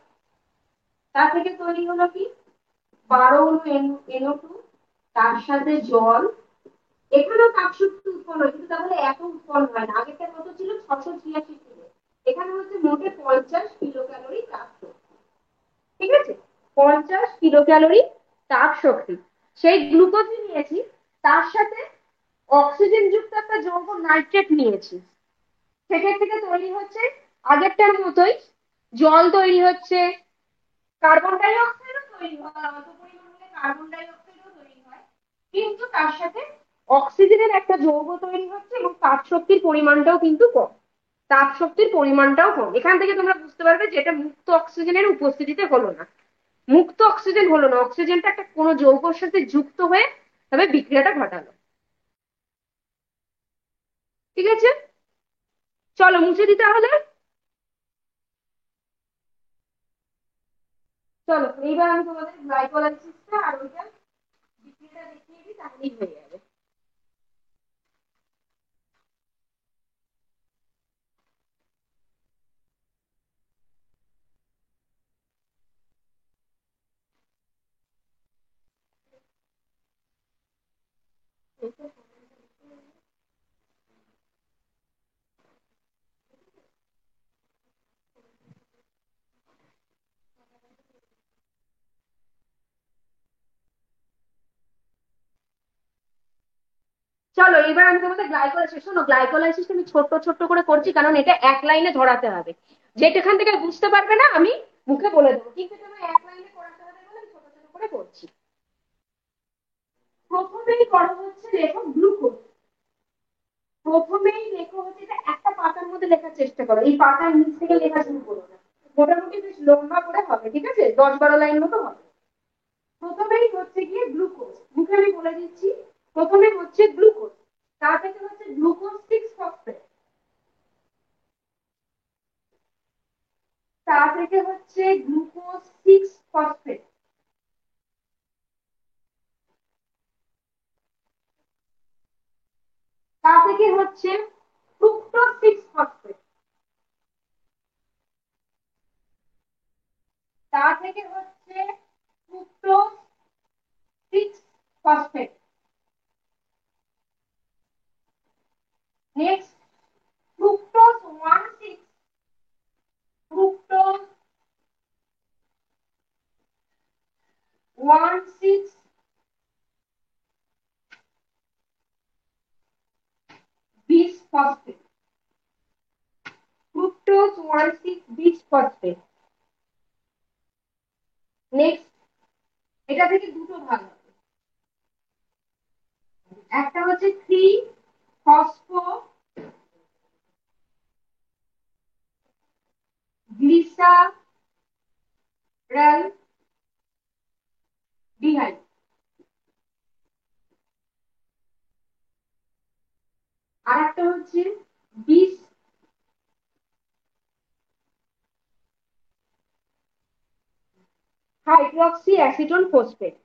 তার থেকে তৈরি হলো কি, 12 অণু NO2, তার সাথে জল। এখানেও তাপশক্তি উৎপন্ন হয়, কিন্তু তাহলে এত উৎপন্ন হয় না। আগেরটা কত ছিল, 686 কিলো। এখানে হচ্ছে মোটে 50 কিলো ক্যালোরি তাপ শক্তি। ঠিক আছে, 50 কিলো ক্যালোরি তাপ শক্তি। সেই গ্লুকোজ নিয়েছি, তার সাথে অক্সিজেন যুক্ত একটা যৌগ নাইট্রেট নিয়েছি। সেখান থেকে তৈরি হচ্ছে আগেরটার মতোই, জল তৈরি হচ্ছে, কার্বন ডাই অক্সাইডও তৈরি হয়, অল্প পরিমাণে কার্বন ডাই অক্সাইডও তৈরি হয়, কিন্তু তার সাথে অক্সিজেনের একটা যৌগ তৈরি হচ্ছে এবং তাপ শক্তির পরিমাণটাও কিন্তু কম। তাপ শক্তির পরিমাণটাও কম। এখান থেকে তোমরা বুঝতে পারবে যে এটা মুক্ত অক্সিজেনের উপস্থিতিতে হলো না। মুক্ত অক্সিজেন হলো না, অক্সিজেনটা একটা কোনো যৌগের সাথে যুক্ত হয়ে তবে বিক্রিয়াটা ঘটালো। ঠিক আছে, চলো মুছে দিই তাহলে। চলো এইবার আমি তোমাদের গ্লাইকোলাইসিসটা আর ওইটা বিক্রিয়াটা দেখিয়ে দিই, তাহলেই হয়ে যাবে। চলো এবার আমি তোমাদের গ্লাইকোলাইসিস, শোনো গ্লাইকোলাইসিস আমি ছোট্ট ছোট্ট করে করছি, কারণ এটা এক লাইনে ধরাতে হবে। যেখান থেকে বুঝতে পারবে না আমি মুখে বলে দেবো, কিন্তু তুমি এক লাইনে করাতে হবে বলে আমি ছোট ছোট করে করছি। প্রথমেই করো হচ্ছে লেখো গ্লুকোজ। প্রথমেই লেখো হচ্ছে, এটা একটা পাতার মধ্যে লেখার চেষ্টা করো, এই পাতার নিচ থেকে লেখা শুরু করো না। মোটামুটি বেশ লম্বা করে হবে, ঠিক আছে, 10-12 লাইন মতো হবে। প্রথমেই হচ্ছে গিয়ে গ্লুকোজ, মুখে আমি বলে দিচ্ছি। প্রথমে হচ্ছে গ্লুকোজ, তার থেকে হচ্ছে গ্লুকোজ 6 ফসফেট, তা থেকে হচ্ছে গ্লুকোজ 6 ফসফেট, তা থেকে হচ্ছে ফ্রুক্টোজ 6 ফসফেট, তা থেকে হচ্ছে fructose 6 phosphate. Next fructose 1,6, fructose 1,6 bisphosphate, fructose 1,6 bisphosphate. Next এটা থেকে দুটো ভাগ হবে, একটা হচ্ছে 3 ফসফো গ্লিসারল ডিহাইড, আর একটা হচ্ছে বিস হাইড্রক্সি অ্যাসিটোন ফসফেট,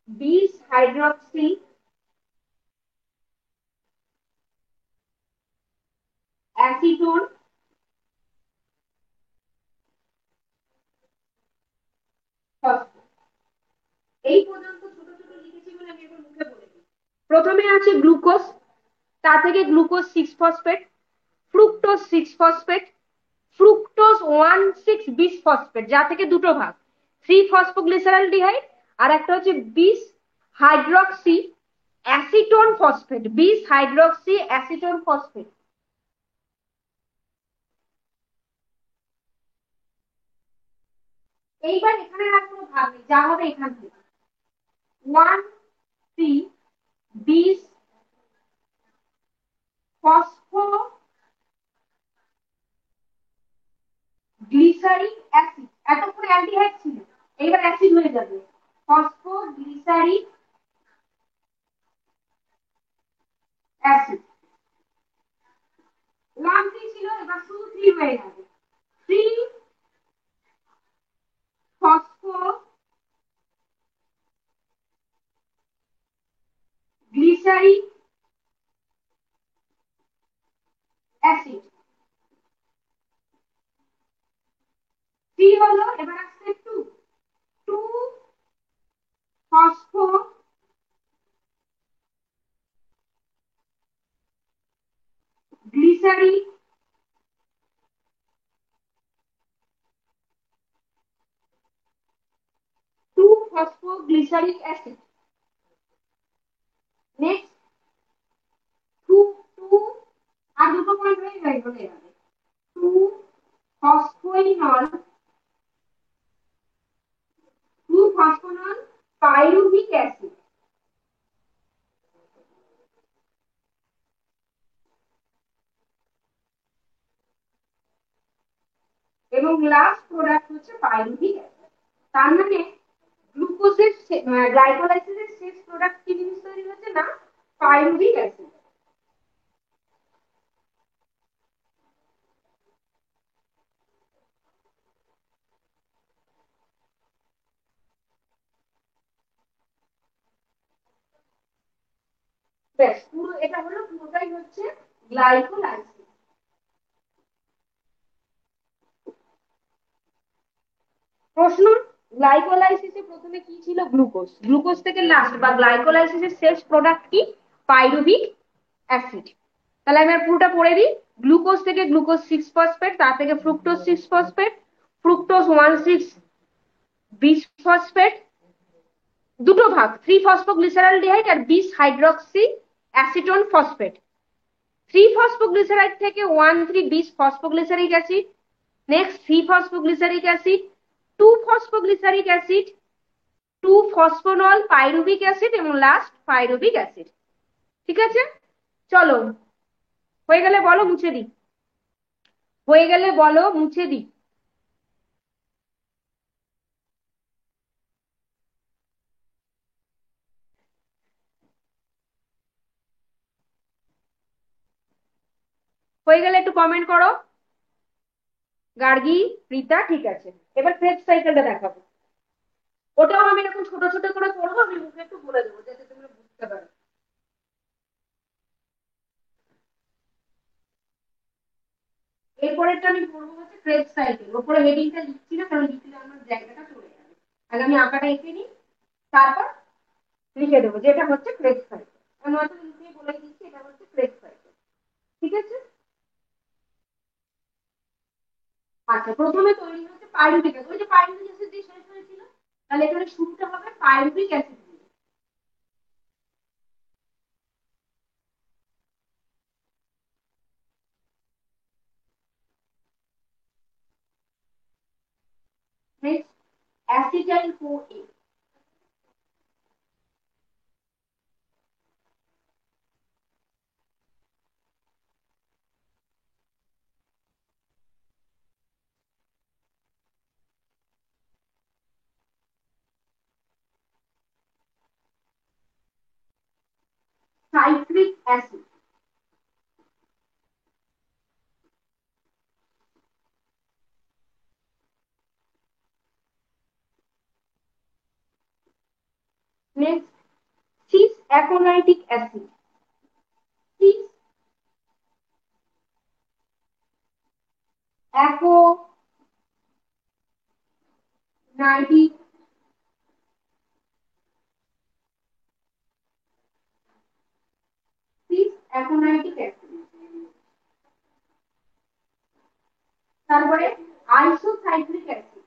বিস হাইড্রক্সি অ্যাসিটোন ফসফেট। এই পর্যন্ত ছোট ছোট লিখেছি বলে আমি এখন মুখে বলে দিই। প্রথমে আছে গ্লুকোজ, তা থেকে glucose 6 phosphate, fructose 6 phosphate, fructose 1,6 bisphosphate, যা থেকে দুটো ভাগ, 3 ফসফোগ্লিসারালডিহাইড, আর একটা হচ্ছে বিস হাইড্রক্সি অ্যাসিটোন ফসফেট, বিস হাইড্রক্সি অ্যাসিটোন ফসফেট। এইবার এখানে আর কোনো ভাগ নেই, যা হবে এখান থেকে 1,3 বিস ফসফো গ্লিসারিক অ্যাসিড, এতক্ষণ অ্যালডিহাইড ছিল, এইবার অ্যাসিড হয়ে যাবে, ফসফো গ্লিসারিক অ্যাসিড। 1,3 ছিল, এবার শুধু 3 হয়ে যাবে, 3 ফসফো গ্লিসারিক অ্যাসিড। 3 হলো, এবার আসছে 2 ফসফো গ্লিসারিক ফসফোগ্লিসারিক অ্যাসিড। নেক্সট 2 2 আর দুটো পয়েন্ট হয়ে যাবে, 2 ফসফোইনল 2 ফসফোনল পাইরুভিক অ্যাসিড। এবং লাস্ট প্রোডাক্ট হচ্ছে পাইরুভিক অ্যাসিড। তার মানে গ্লুকোজের গ্লাইকোলাইসিসের শেষ প্রোডাক্ট কি জিনিস তৈরি হচ্ছে না, পাইরুভিক অ্যাসিড। ব্যাস, পুরো এটা হলো, পুরোটাই হচ্ছে গ্লাইকোলাইসিস। প্রশ্ন, গ্লাইকোলাইসিসে প্রথমে কি ছিল, গ্লুকোজ, গ্লুকোজ থেকে লাস্ট বা গ্লাইকোলাইসিসের শেষ প্রোডাক্ট কি, পাইরুভিক অ্যাসিড। তাহলে আমি আর পুরোটা পড়ে দিই। গ্লুকোজ থেকে গ্লুকোজ 6 ফসফেট, তার থেকে ফ্রুক্টোজ 6 ফসফেট, ফ্রুক্টোজ 1,6 বিসফসফেট, দুটো ভাগ, 3 ফসফোগ্লিসারালডিহাইড আর বিস হাইড্রক্সি অ্যাসিটোন ফসফেট। 3 ফসফোগ্লিসারাইড থেকে 1,3 bis phosphoglyceric acid, next 3 phosphoglyceric acid, 2 phosphoglyceric acid, 2 phosphoenol pyruvic acid এবং লাস্ট পাইরুভিক অ্যাসিড। ঠিক আছে, চলো হয়ে গেলে বলো মুছে দিই, হয়ে গেলে বলো মুছে দিই। হয়ে গেলে একটু কমেন্ট করো। গার্গী, রীতা, ঠিক আছে। এবার ক্রেবস সাইকেলটা দেখাবো, ওটাও আমি এরকম ছোট ছোট করে করবো, আমি মুখে একটু বলে দেবো যাতে তোমরা বুঝতে পারো। এরপরেরটা আমি করবো হচ্ছে ক্রেবস সাইকেল, ওপরে হেডিংটা লিখছি না কারণ লিখলে আমার জায়গাটা চলে যাবে। আগে আমি আঁকাটা এঁকে নিই, তারপর লিখে দেবো যেটা হচ্ছে ক্রেবস সাইকেল। আমি হয়তো লিখে বলে দিচ্ছি এটা হচ্ছে ক্রেবস সাইকেল। ঠিক আছে, আচ্ছা প্রথমে তৈরি হচ্ছে পাইরুভিক অ্যাসিড, ওই যে পাইরুভিক অ্যাসিড দিয়ে শেষ হয়েছিল, তাহলে এখানে শুরুতে হবে পাইরুভিক অ্যাসিড দিয়ে। Next acetyl CoA, citric acid, next cis aconitic acid, cis aconitic cis aconitic acid. তারপরে আইসোসাইট্রিক অ্যাসিড,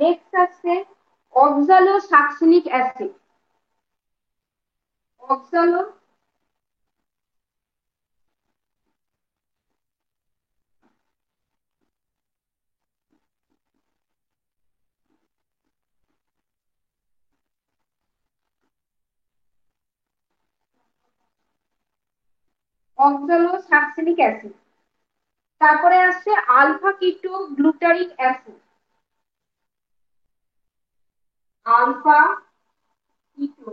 নেক্সট আছে অক্সালোসাক্সিলিক অ্যাসিড, অক্সালো অক্সালোসাক্সিলিক অ্যাসিড। তারপরে আসছে alpha keto glutaric acid, alpha keto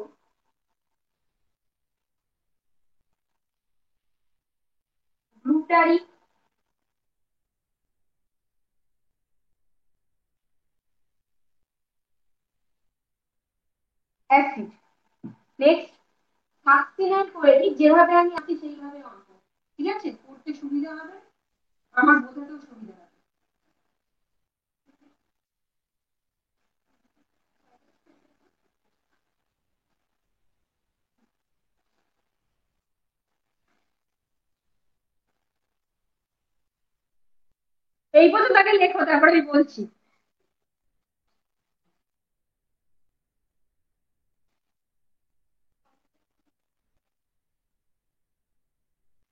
glutaric acid. Next succinyl CoA, যেভাবে আমি আঁকি সেইভাবে আঁকবো, ঠিক আছে, পড়তে সুবিধা হবে, আমার বোঝাতেও সুবিধা হবে। এই পর্যন্ত আগে লেখো, তারপরে আমি বলছি।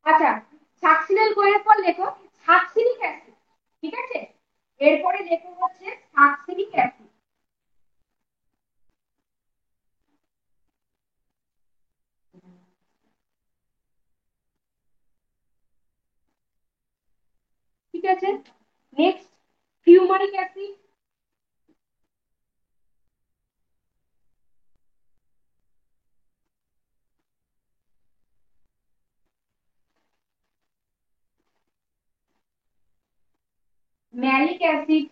আচ্ছা, সাকসিনাল কোয়েরের পর লেখো সাকসিলিক অ্যাসিড, ঠিক আছে, এরপরে দেখো হচ্ছে সাকসিলিক অ্যাসিড। ঠিক আছে, next fumaric acid. Malic acid.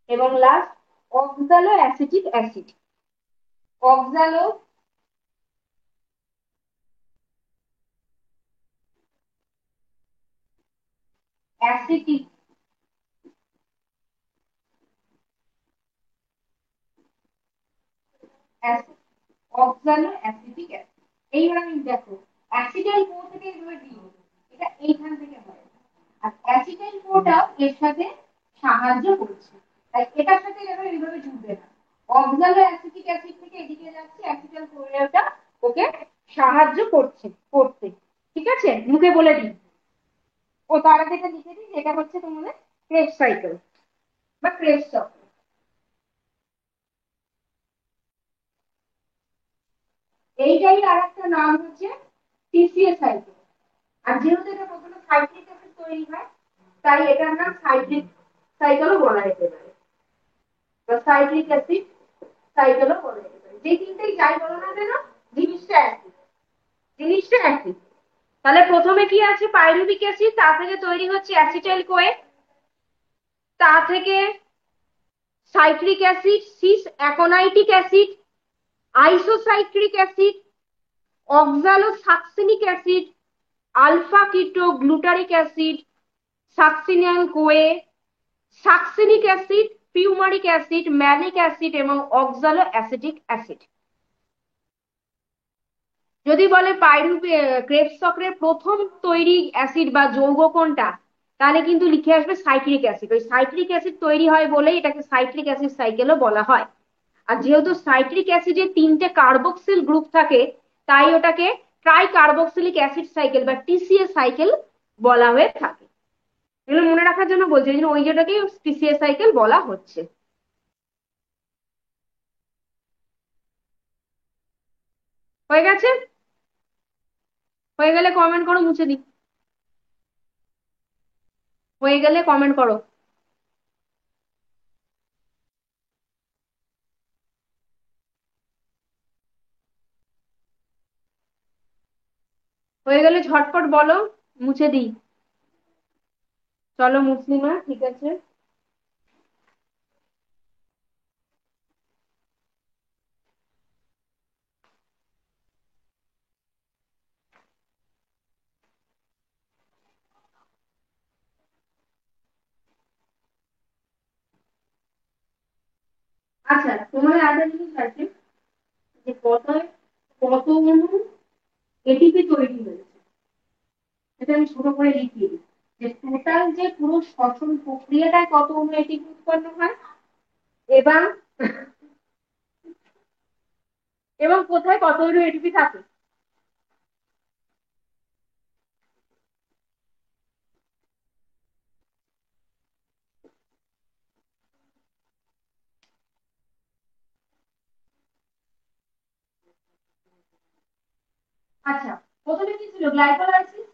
এবং last oxaloacetic acid. Oxaloacetic acid, oxaloacetic acid. এইবার আমি দেখো অ্যাসিটাইল কো থেকে এইভাবে দিই, এটা এইখান থেকে হয়, আর অ্যাসিটাইল কোটাও এর সাথে সাহায্য করছে, তাই এটার সাথে এভাবে এইভাবে জুড়বে না। অক্সালো অ্যাসিটিক অ্যাসিড থেকে এদিকে যাচ্ছে, অ্যাসিটাইল কোটা ওকে সাহায্য করছে করতে। ঠিক আছে, মুখে বলে দিই। ও তার আগে এটা লিখে দিই, এটা হচ্ছে তোমাদের ক্রেবস সাইকেল বা ক্রেবস চক্র। এইটাই আর একটা নাম হচ্ছে টিসিএস সাইকেল। আর যেহেতু এটা প্রথমে সাইক্লিক অ্যাসিড তৈরি হয়, তাই এটার নাম সাইক্লিক সাইকেলও বলা যেতে পারে, বা সাইক্লিক অ্যাসিড সাইকেলও বলা যেতে পারে। যে তিনটেই যাই বলো না কেন, জিনিসটা একই, জিনিসটা একই। তাহলে প্রথমে কি আছে, পাইরুভিক অ্যাসিড, তা থেকে তৈরি হচ্ছে অ্যাসিটাইল কোয়ে, তা থেকে citric acid, cis aconitic acid, isocitric acid, oxalosuccinic acid, alpha keto glutaric acid, succinyl CoA, succinic acid, fumaric acid, malic acid এবং অক্সালো অ্যাসিটিক অ্যাসিড। যদি বলে ক্রেবস চক্রের প্রথম তৈরি অ্যাসিড বা যৌগ কোনটা, তাহলে কিন্তু লিখে আসবে সাইট্রিক অ্যাসিড। ওই সাইট্রিক অ্যাসিড তৈরি হয় বলেই এটাকে সাইট্রিক অ্যাসিড সাইকেলও বলা হয়। আর যেহেতু সাইট্রিক অ্যাসিডে তিনটে কার্বক্সিল গ্রুপ থাকে, তাই ওটাকে ট্রাই কার্বক্সিলিক অ্যাসিড সাইকেল বা টিসিএ সাইকেল বলা হয়ে থাকে। এগুলো মনে রাখার জন্য বলছি, এই জন্য ওই যেটাকে টিসিএ সাইকেল বলা হচ্ছে। হয়ে গেছে? হয়ে গেলে কমেন্ট করো, মুছে দিই। হয়ে গেলে কমেন্ট করো। হয়ে গেলে ঝটপট বলো, মুছে দিই। চলো মুসলিমা, ঠিক আছে। আচ্ছা, তোমার আরেকটা জিনিস আছে, যে কত কত অণু এটিপি তৈরি হয়েছে, এটা আমি ছোট করে লিখিয়ে দিই। যে টোটাল যে পুরো শ্বসন প্রক্রিয়াটায় কত অণু এটিপি উৎপন্ন হয়, এবং এবং কোথায় কত অণু এটিপি থাকে। আচ্ছা, প্রথমে কি ছিল, গ্লাইকোলাইসিস।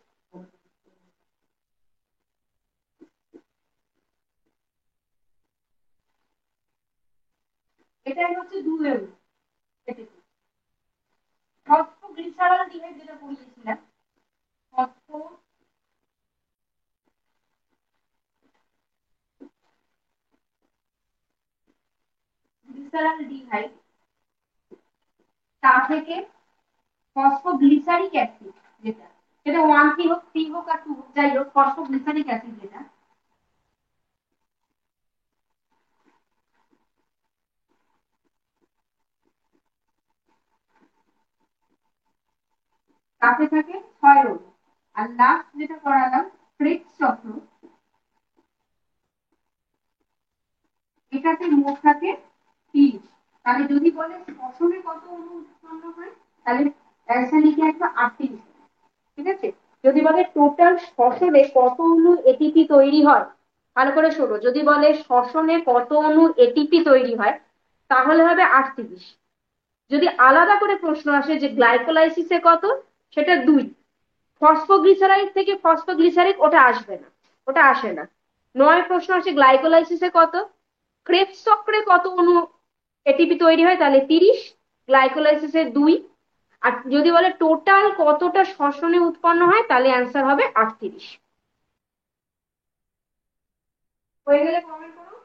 এটাই হচ্ছে 2 অণু এটিপি। ফসফোগ্লিসারলডিহাইড যেটা পড়িয়েছিলাম, ফসফোগ্লিসারলডিহাইড, তা থেকে ফসফোগ্লিসারিক অ্যাসিড, যেটা সেটা 1 হোক 3 হোক আর 2 হোক, যাই হোক ফসফোগ্লিসারিক অ্যাসিড যেটা, তাতে থাকে 6 অণু। আর লাস্ট যেটা করালাম ক্রেবস চক্র, এটাতে মোট থাকে 30। তাহলে যদি বলে শ্বসনে কত অণু উৎপন্ন হয়, তাহলে অ্যান্সার লিখে একটা 38। ঠিক আছে। যদি বলে টোটাল শ্বসনে কত অণু এটিপি তৈরি হয়, ভালো করে শোনো, যদি বলে শ্বসনে কত অণু এটিপি তৈরি হয়, তাহলে হবে 38। যদি আলাদা করে প্রশ্ন আসে যে গ্লাইকোলাইসিসে কত, সেটা 2। ফসফোগ্লিসারাইড থেকে ফসফোগ্লিসারিক, ওটা আসবে না, ওটা আসে না। 9 প্রশ্ন আসে গ্লাইকোলাইসিসে কত, ক্রেবস চক্রে কত অণু এটিপি তৈরি হয়, তাহলে 30, গ্লাইকোলাইসিসে 2। আর যদি বলে টোটাল কতটা শ্বসনে উৎপন্ন হয়, তাহলে অ্যান্সার হবে 38। হয়ে গেলে কমেন্ট করো।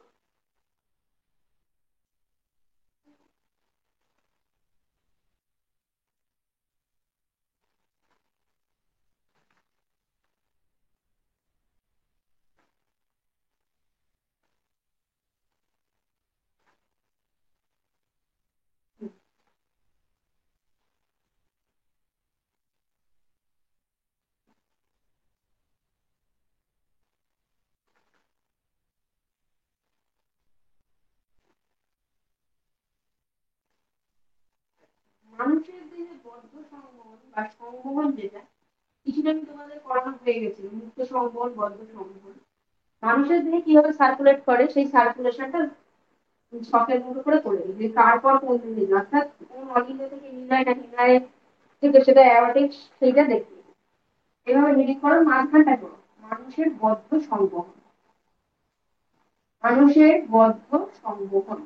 মানুষের দেহে বদ্ধ সংবহন বা সংবহন, যেটা কিছুটা আমি তোমাদের পড়ানো হয়ে গেছিল, মুক্ত সংবহন, বদ্ধ সংবহন। মানুষের দেহে কিভাবে সার্কুলেট করে, সেই সার্কুলেশনটা ছকের মতো করে করে দিই, যে কার পর কোন দিন, অর্থাৎ কোন অলিন্দ থেকে নিলয় না নিলয় থেকে সেটা অ্যাওয়ার্ডিক, সেইটা দেখি। এভাবে হিডিং করো, মাঝখানটা করো মানুষের বদ্ধ সংবহন, মানুষের বদ্ধ সংবহন।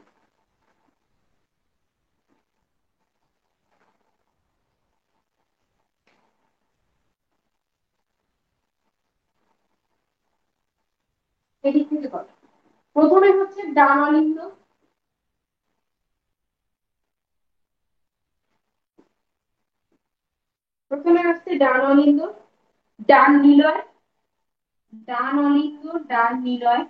এদিক থেকে করো। প্রথমে হচ্ছে ডান অলিন্দ, প্রথমে আসছে ডান অলিন্দ, ডান নিলয়, ডান অলিন্দ, ডান নিলয়।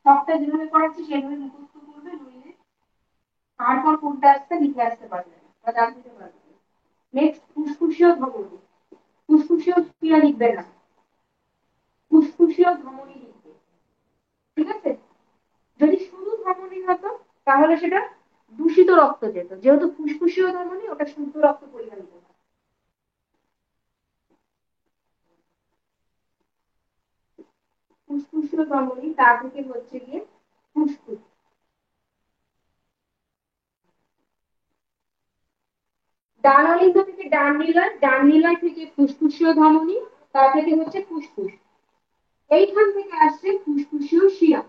সবটা যেভাবে করাচ্ছি সেভাবে মুখস্থ করবে, নইলে তারপর কোনটা আসছে লিখে আসতে পারবে না বা জানতে পারবে না। নেক্সট ফুসফুসীয় ধমনী, ফুসফুসীয় ক্রিয়া লিখবে না, ফুসফুসীয় ধমনী লিখবে। ঠিক আছে। যদি শুধু ধমনী হতো, তাহলে সেটা দূষিত রক্ত যেত, যেহেতু ফুসফুসীয় ধমনী, ওটা শুদ্ধ রক্ত পরিবাহিত হয়। ফুসফুসীয় ধমনী, তা থেকে হচ্ছে গিয়ে ফুসফুস। ডান অলিন্দ থেকে ডান নিলয়, ডান নিলয় থেকে ফুসফুসীয় ধমনী, তা থেকে হচ্ছে ফুসফুস। এইখান থেকে আসছে ফুসফুসীয় শিরা।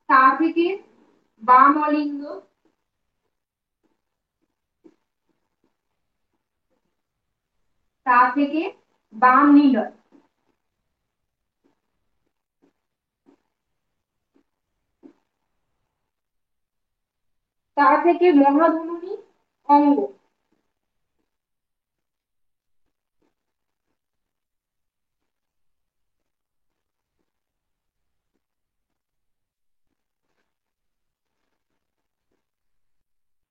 তা থেকে বাম অলিন্দ, তা থেকে বাম নিলয়, তা থেকে মহাধমনী অঙ্গ।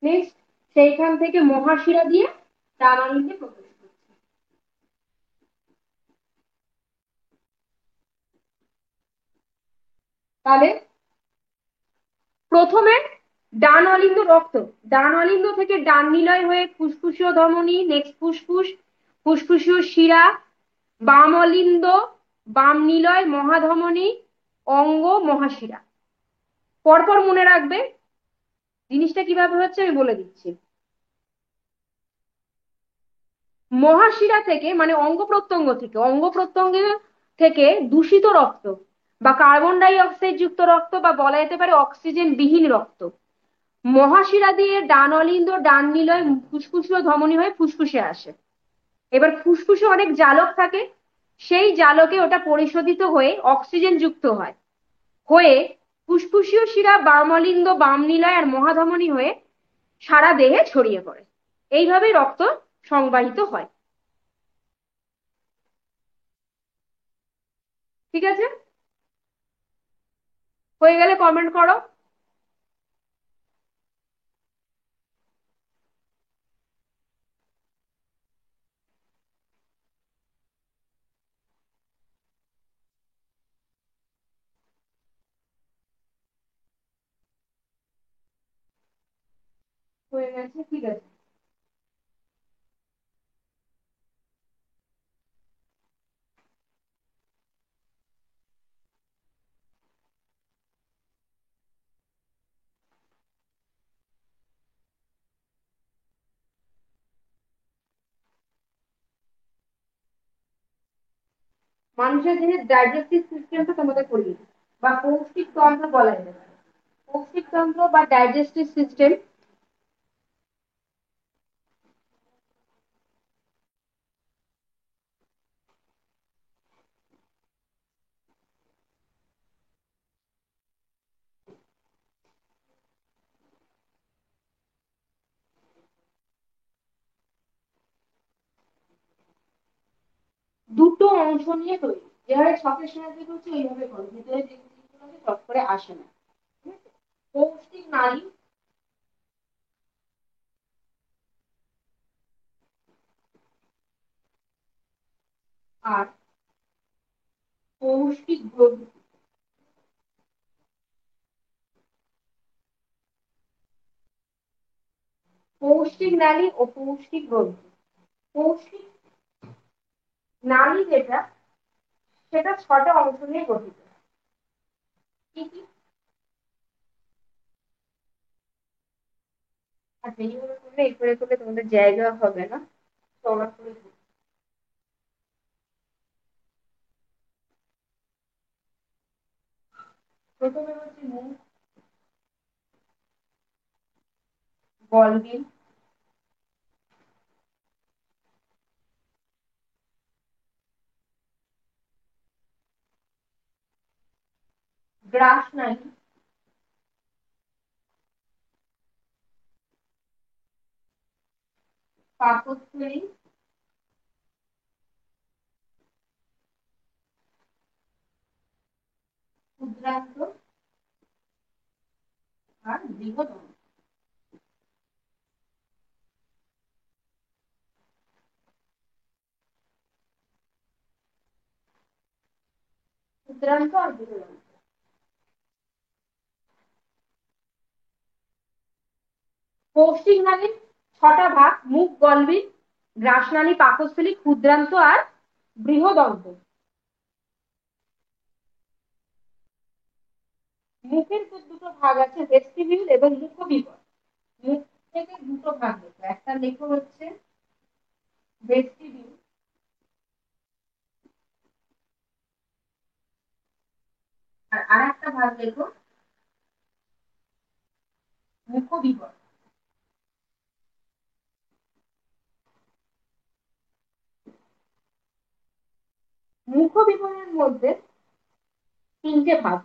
নেক্সট সেইখান থেকে মহাশিরা দিয়ে ডান অলিন্দে প্রবেশ করছে। তাহলে প্রথমে ডান অলিন্দ রক্ত, ডান অলিন্দ থেকে ডান নিলয় হয়ে ফুসফুসীয় ধমনী, নেক্সট ফুসফুস, ফুসফুসীয় শিরা, বাম অলিন্দ, বাম নিলয়, মহাধমনী অঙ্গ, মহাশিরা। পরপর মনে রাখবে জিনিসটা কিভাবে হচ্ছে, আমি বলে দিচ্ছি। মহাশিরা থেকে মানে অঙ্গ প্রত্যঙ্গ থেকে, অঙ্গ প্রত্যঙ্গ থেকে দূষিত রক্ত বা কার্বন ডাই অক্সাইড যুক্ত রক্ত, বা বলা যেতে পারে অক্সিজেন বিহীন রক্ত, মহাশিরা দিয়ে ডান অলিন্দ, ডান নিলয়, ফুসফুসীয় ধমনী হয়ে ফুসফুসে আসে। এবার ফুসফুসে অনেক জালক থাকে, সেই জালকে ওটা পরিশোধিত হয়ে অক্সিজেন যুক্ত হয়, হয়ে ফুসফুসীয় শিরা, বাম অলিন্দ, বাম নিলয় আর মহাধমনী হয়ে সারা দেহে ছড়িয়ে পড়ে। এইভাবেই রক্ত সংবাহিত হয়। ঠিক আছে। হয়ে গেলে কমেন্ট করো। হয়ে গেছে, ঠিক আছে। মানুষের যে ডাইজেস্টিভ সিস্টেমটা তোমাদের পড়িয়ে দিই, বা পৌষ্টিক তন্ত্র বলা যেতে পারে। পৌষ্টিক তন্ত্র বা ডাইজেস্টিভ সিস্টেম দুটো অংশ নিয়ে তৈরি। যেভাবে ছকের সাহায্যে করছে ওইভাবে করো, ভিতরে যে জিনিসগুলো আছে চট করে আসে না। ঠিক আছে? পৌষ্টিক নালী আর পৌষ্টিক গ্রন্থি। পৌষ্টিক নালী ও পৌষ্টিক গ্রন্থি। পৌষ্টিক নালী যেটা, সেটা 6টা অংশ নিয়ে গঠিত। কি কি? আর এইভাবে করলে এরপরে করলে তোমাদের জায়গা হবে না, চড়া করে দিই। প্রথমে হচ্ছে মুখ, গলবিল, গ্রাসনালী, পাকস্থলী, ক্ষুদ্রান্ত আর বৃহদন্ত্র। ক্ষুদ্রান্ত আর বৃহদন্ত্র। পৌষ্টিক নালীর 6টা ভাগ: মুখ, গলবিল, গ্রাসনালী, পাকস্থলী, ক্ষুদ্রান্ত আর বৃহদন্ত্র। মুখের দুটো ভাগ আছে, ভেস্টিবিউল এবং মুখবিবর। মুখ থেকে দুটো ভাগ লেখো, একটা লেখো হচ্ছে ভেস্টিবিউল, আর আরেকটা ভাগ লেখো মুখবিবর। মুখবিবরের মধ্যে 3টে ভাগ।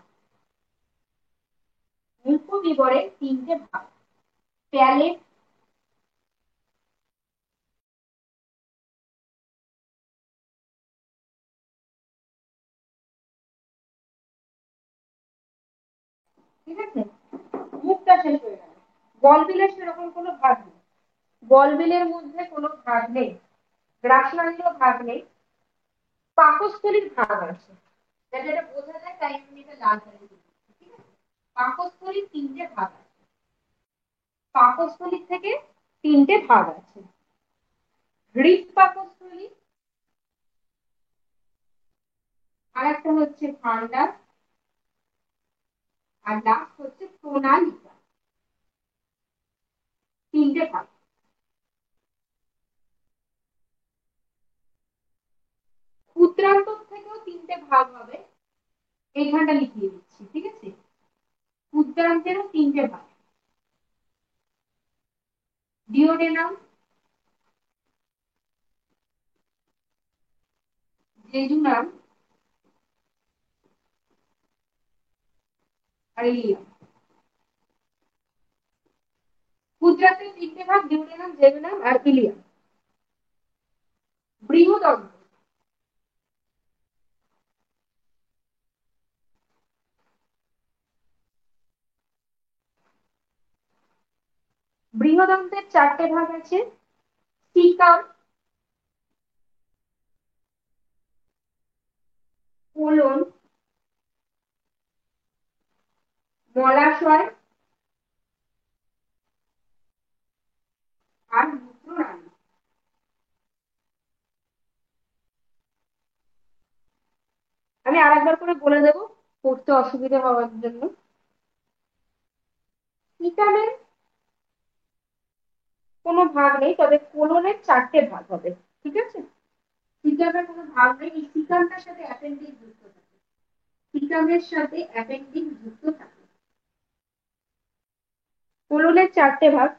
মুখবিবরে 3টে ভাগ: প্যালেট, ঠিক আছে, মুখটা শেষ হয়ে গেল। গলবিলের সেরকম কোনো ভাগ নেই, গলবিলের মধ্যে কোনো ভাগ নেই, গ্রাসনালীরও ভাগ নেই, পাকস্থলীর ভাগ আছে। যাতে এটা বোঝা যায় তাই আমি এটা লাল কালি দিচ্ছি, ঠিক আছে। পাকস্থলীর 3টে ভাগ আছে, পাকস্থলীর থেকে 3টে ভাগ আছে: হৃদ পাকস্থলী, আর একটা হচ্ছে ভান্ডার, আর লাস্ট হচ্ছে প্রণালিকা। 3টে ভাগ। ক্ষুদ্রান্ত থেকেও 3টে ভাগ হবে, এইখানটা লিখিয়ে দিচ্ছি, ঠিক আছে। ক্ষুদ্রান্তেরও 3টে ভাগ: ডিওডেনাম, জেজুনাম আর ইলিয়াম। ক্ষুদ্রান্তের 3টে ভাগ: ডিওডেনাম, জেজুনাম আর ইলিয়াম। বৃহদন্ত্র, বৃহদন্তের 4টে ভাগ আছে: সিকাম, কোলন, মলাশয় আমি আরেকবার করে বলে দেবো পড়তে অসুবিধা হওয়ার জন্য। সিকামের কোনো ভাগ নেই, তবে কোলনের 4টে ভাগ হবে। ঠিক আছে, সিকামের কোনো ভাগ নেই, এই সিকামটার সাথে অ্যাপেন্ডিক্স যুক্ত থাকে। সিকামের সাথে অ্যাপেন্ডিক্স যুক্ত থাকে। কোলনের 4টে ভাগ: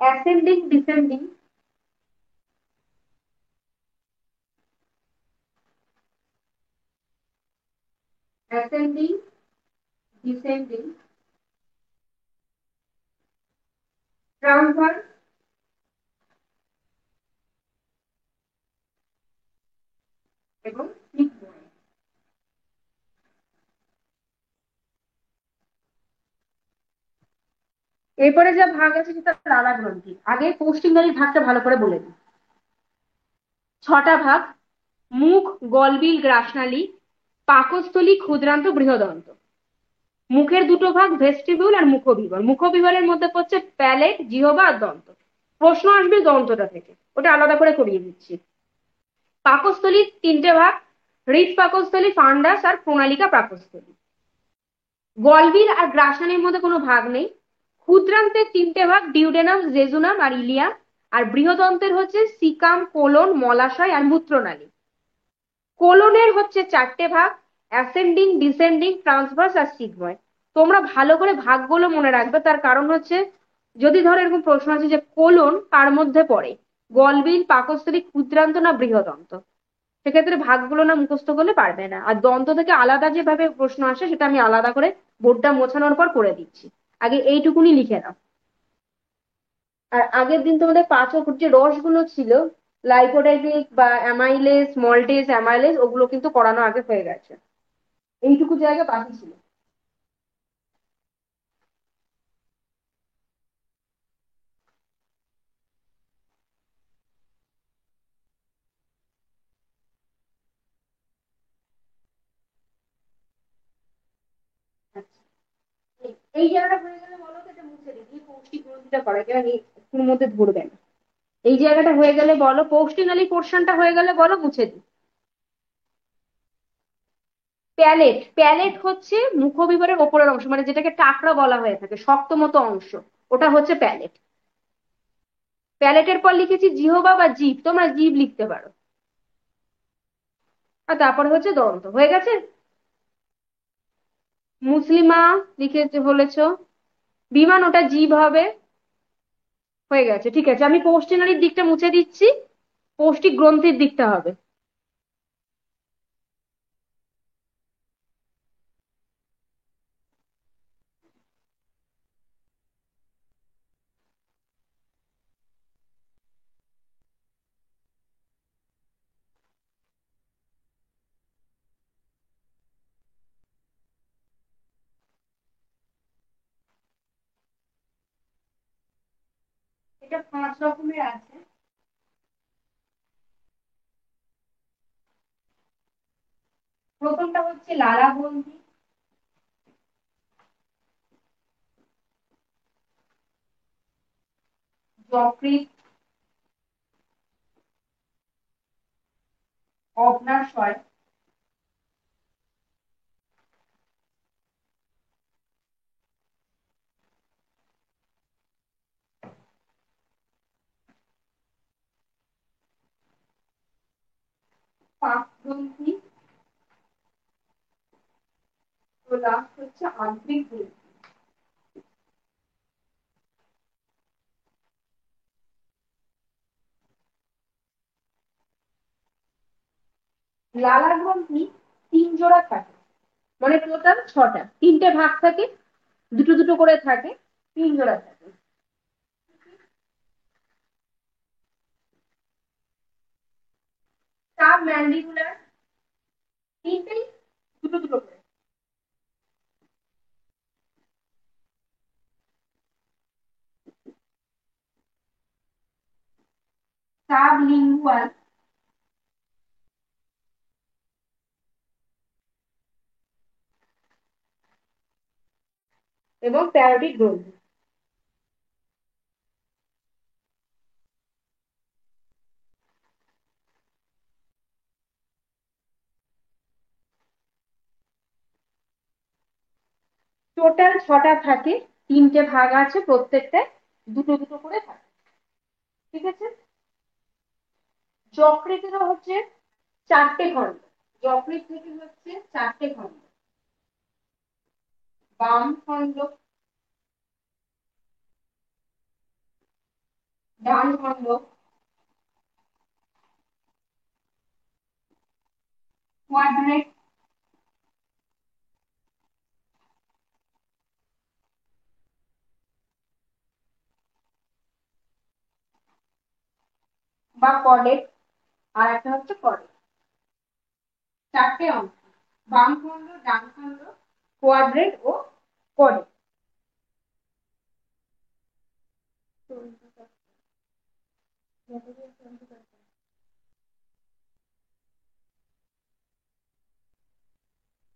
ascending, descending, ascending, descending, transverse এবং সিগময়েড। এরপরে যা ভাগ আছে সেটা লালা গ্রন্থি। আগে কোষ্ঠী নালীর ভাগটা ভালো করে বলে দিই। 6টা ভাগ: মুখ, গলবিল, গ্রাসনালী, পাকস্থলী, ক্ষুদ্রান্ত, বৃহদন্ত। মুখের 2টো ভাগ: ভেস্টিবিউল আর মুখবিবর। মুখবিবরের মধ্যে পড়ছে প্যালেট, জিহ্বা আর দন্ত। প্রশ্ন আসবে দন্তটা থেকে, ওটা আলাদা করে করিয়ে দিচ্ছি। পাকস্থলীর 3টে ভাগ: হৃদ পাকস্থলী, ফান্ডাস আর প্রণালিকা পাকস্থলী। গলবিল আর গ্রাসনালীর মধ্যে কোনো ভাগ নেই। ক্ষুদ্রান্তের 3টে ভাগ: ডিউডেনাম, জেজুনাম আর ইলিয়াম। আর বৃহদন্তের হচ্ছে সিকাম, কোলন, মলাশয় আর মূত্রনালী। কোলনের হচ্ছে 4টে ভাগ: অ্যাসেন্ডিং, ডিসেন্ডিং, ট্রান্সভার্স আর সিগময়েড। তোমরা ভালো করে ভাগগুলো মনে রাখবে, তার কারণ হচ্ছে যদি ধরো এরকম প্রশ্ন আছে যে কোলন কার মধ্যে পড়ে, গলবিল, পাকস্থলী, ক্ষুদ্রান্ত না বৃহদন্ত, সেক্ষেত্রে ভাগগুলো না মুখস্থ করলে পারবে না। আর দন্ত থেকে আলাদা যেভাবে প্রশ্ন আসে সেটা আমি আলাদা করে বোর্ডটা মোছানোর পর করে দিচ্ছি। আগে এইটুকুনি লিখে নাও। আর আগের দিন তোমাদের পাচক যে রসগুলো ছিল, লাইপোডাইজিক বা অ্যামাইলেজ, মল্টেজ, অ্যামাইলেজ, ওগুলো কিন্তু করানো আগে হয়ে গেছে। এইটুকু জায়গা বাকি ছিল। আচ্ছা, এই জায়গাটা হয়ে গেলে বলো তো, এটা মুছে দিই, এই পৌষ্টিক গ্রন্থিটা করা কেন একটুর মধ্যে ধরবে না। এই জায়গাটা হয়ে গেলে বলো, পৌষ্টিনালী পোর্শনটা হয়ে গেলে বলো, মুছে দিই। প্যালেট, প্যালেট হচ্ছে মুখবিবরের ওপরের অংশ, মানে যেটাকে টাকরা বলা হয়ে থাকে, শক্ত মতো অংশ, ওটা হচ্ছে প্যালেট। প্যালেটের পর লিখেছি জিহ্বা বা জিভ, তোমরা জিভ লিখতে পারো। আর তারপর হচ্ছে দন্ত। হয়ে গেছে। মুসলিমা লিখেছে বলেছো। বিমান, ওটা জিভ হবে। হয়ে গেছে, ঠিক আছে। আমি পৌষ্টিনালীর দিকটা মুছে দিচ্ছি, পৌষ্টিক গ্রন্থির দিকটা হবে। এটা 5 রকমের আছে। প্রথমটা হচ্ছে লালা গ্রন্থি, যকৃৎ, অগ্ন্যাশয়, পাক গ্রন্থি, তো লাস্ট হচ্ছে আন্তরিক গ্রন্থি। লালা গ্রন্থি 3 জোড়া থাকে, মানে টোটাল 6টা, 3টে ভাগ থাকে, দুটো দুটো করে থাকে, 3 জোড়া থাকে। সাব ম্যান্ডিবুলার, তিনটেই দুটো দুটো করে। সাব লিঙ্গুয়াল এবং প্যারোটিড গ্রন্থি। টোটাল 6টা থাকে, 3টে ভাগ আছে, প্রত্যেকটায় দুটো দুটো করে থাকে। ঠিক আছে। যকৃতেরও হচ্ছে 4টে খণ্ড। যকৃৎ থেকে হচ্ছে 4টে খণ্ড। বাম খণ্ড, ডান খণ্ড, কোয়াড্রেট, বা কর্ডেট, আর একটা হচ্ছে কর্ডেট। 4টে অংশ, বাম খণ্ড, ডান খণ্ড, কোয়াড্রেট ও কর্ডেট।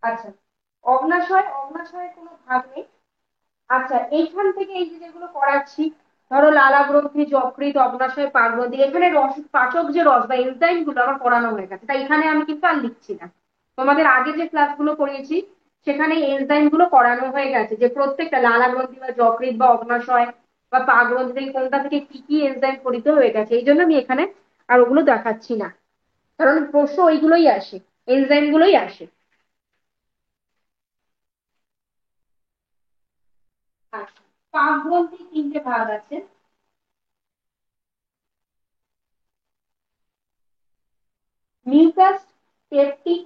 আচ্ছা, অগ্নাশয়, অগ্নাশয়ের কোনো ভাগ নেই। আচ্ছা, এইখান থেকে এই যে যেগুলো পড়াচ্ছি, ধরো লালা গ্রন্থি, যকৃৎ, অগ্নাশয়, পাকগ্রন্থি, এখানে রস পাচক যে রস বা এনজাইম গুলো আমার পড়ানো হয়ে গেছে, তাই এখানে আমি কিন্তু আর লিখছি না। তোমাদের আগে যে ক্লাসগুলো করিয়েছি সেখানে এনজাইম গুলো করানো হয়ে গেছে, যে প্রত্যেকটা লালা গ্রন্থি বা যকৃৎ বা অগ্নাশয় বা পাকগ্রন্থি থেকে কোনটা থেকে কি কি এনজাইম পড়িতে হয়ে গেছে, এই জন্য আমি এখানে আর ওগুলো দেখাচ্ছি না, কারণ প্রশ্ন ওইগুলোই আসে, এনজাইম গুলোই আসে। আচ্ছা, পাকগ্রন্থি 3টে ভাগ আছে। মিউকাস, পেপটিক,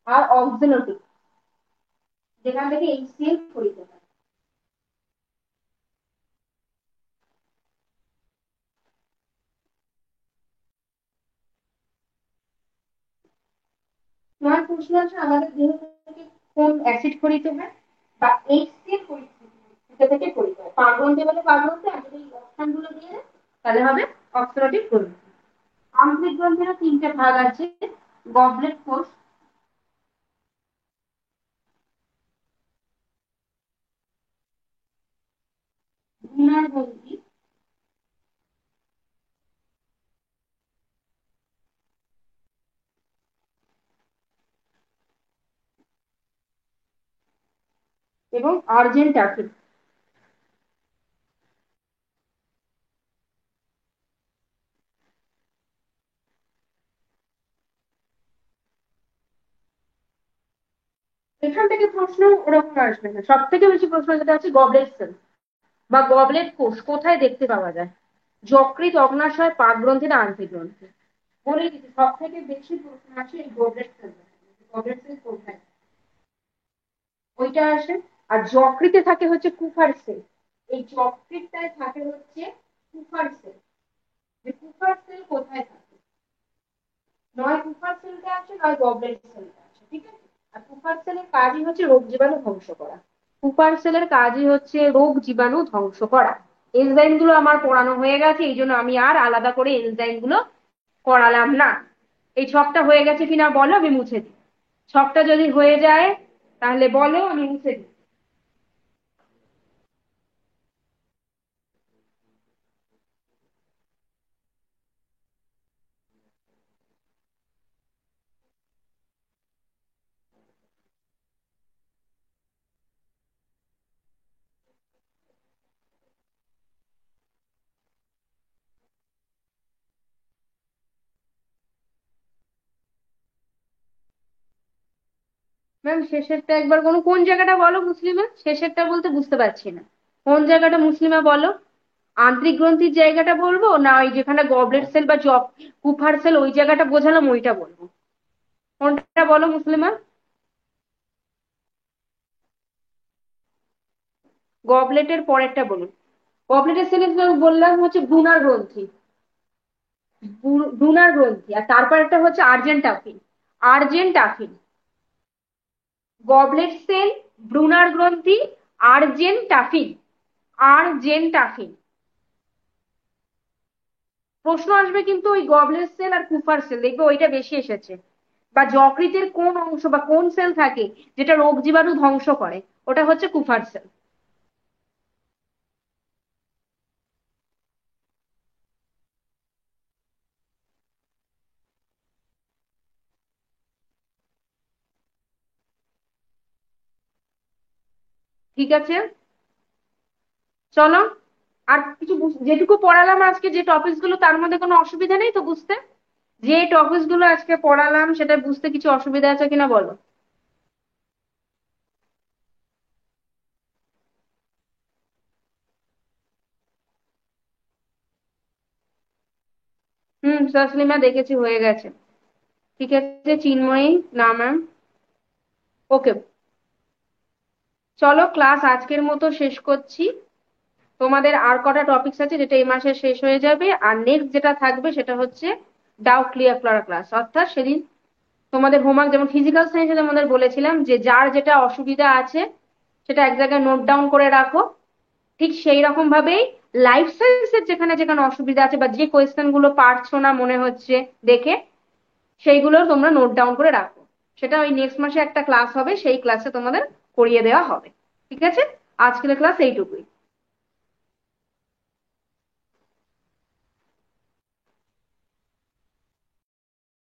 আর অক্সিনোটিক, যেখান থেকে এইচসিএল পরিতে হয়। তোমার প্রশ্ন আছে আমাদের দেহ থেকে কোন অ্যাসিড পরিতে হয় বা এইচসিএল পরিতে থেকে পরিতে হয়। পাকগ্রন্থি বলে পাকগ্রন্থি, আর যদি অপশন গুলো দিয়ে দেয় তাহলে হবে অক্সিনোটিক গ্রন্থি। আন্তরিক গ্রন্থিরও 3টে ভাগ আছে। গবলেট কোষ, ঘুনার গ্রন্থি, এবং আর্জেন্টাফিল। এখান থেকে প্রশ্ন ওরকম আসবে না, সব থেকে বেশি প্রশ্ন যেটা আছে গবলেট সেল বা গবলেট কোষ কোথায় দেখতে পাওয়া যায়। যকৃৎ, অগ্নাশয়, পাকগ্রন্থি না আন্তরিক গ্রন্থি। বলে দিচ্ছি, সব থেকে বেশি প্রশ্ন আছে এই গবলেট সেল। গবলেট সেল কোথায়, ওইটা আসে। আর যকৃতে থাকে হচ্ছে কুফার সেল। এই যকৃতটায় থাকে হচ্ছে কুফার সেল। যে কুফার সেল কোথায় থাকে, নয় কুফার সেলটা আছে, নয় গবলেট সেলটা আছে। ঠিক আছে। আর কুফার সেলের কাজই হচ্ছে রোগ জীবাণু ধ্বংস করা। কুপার সেলের কাজই হচ্ছে রোগ জীবাণু ধ্বংস করা। এনজাইম গুলো আমার পড়ানো হয়ে গেছে, এই জন্য আমি আর আলাদা করে এনজাইম গুলো করালাম না। এই ছকটা হয়ে গেছে কিনা বলো, আমি মুছে দিই। ছকটা যদি হয়ে যায় তাহলে বলো, আমি মুছে দিই। ম্যাম শেষেরটা একবার কোন জায়গাটা বলো মুসলিমা, শেষেরটা বলতে বুঝতে পারছি না। কোন জায়গাটা মুসলিমা বলো। আন্তরিক গ্রন্থির জায়গাটা বলবো, না ওই যেখানে গবলেট সেল বা কুফার সেল ওই জায়গাটা বোঝালাম ওইটা বলবো। কোনটা বলো মুসলিমা। গবলেটের পরেরটা বলুন। গবলেটের সেল বললাম হচ্ছে ব্রুনার গ্রন্থি। ব্রুনার গ্রন্থি, আর তারপর একটা হচ্ছে আর্জেন্টাফিন। আর্জেন্টাফিন, গবলেট সেল, ব্রুনার গ্রন্থি, আর্জেন্টাফিন। আর্জেন্টাফিন। প্রশ্ন আসবে কিন্তু ওই গবলেট সেল আর কুফার সেল, দেখবে ওইটা বেশি এসেছে। বা যকৃতের কোন অংশ বা কোন সেল থাকে যেটা রোগ জীবাণু ধ্বংস করে, ওটা হচ্ছে কুফার সেল। ঠিক আছে, চলো। আর কিছু যেটুকু পড়ালাম আজকে, যে টপিকস গুলো, তার মধ্যে কোনো অসুবিধা নেই তো বুঝতে? যে টপিকস গুলো আজকে পড়ালাম সেটা বুঝতে কিছু অসুবিধা আছে কিনা বলো? সাসলিমা দেখেছি, হয়ে গেছে। ঠিক আছে চিন্ময়ী। না ম্যাম। ওকে, চলো ক্লাস আজকের মতো শেষ করছি। তোমাদের আর কটা টপিকস আছে যেটা এই মাসে শেষ হয়ে যাবে, আর নেক্সট যেটা থাকবে সেটা হচ্ছে ডাউট ক্লিয়ার করার ক্লাস। অর্থাৎ সেদিন তোমাদের হোমওয়ার্ক, যেমন ফিজিক্যাল সায়েন্সে তোমাদের বলেছিলাম যে যার যেটা অসুবিধা আছে সেটা এক জায়গায় নোট ডাউন করে রাখো, ঠিক সেই রকম ভাবেই লাইফ সায়েন্সের যেখানে যেখানে অসুবিধা আছে বা যে কোয়েশ্চেন গুলো পারছো না মনে হচ্ছে দেখে, সেইগুলো তোমরা নোট ডাউন করে রাখো। সেটা ওই নেক্সট মাসে একটা ক্লাস হবে, সেই ক্লাসে তোমাদের করিয়ে দেওয়া হবে। ঠিক আছে, আজকের ক্লাস এইটুকুই।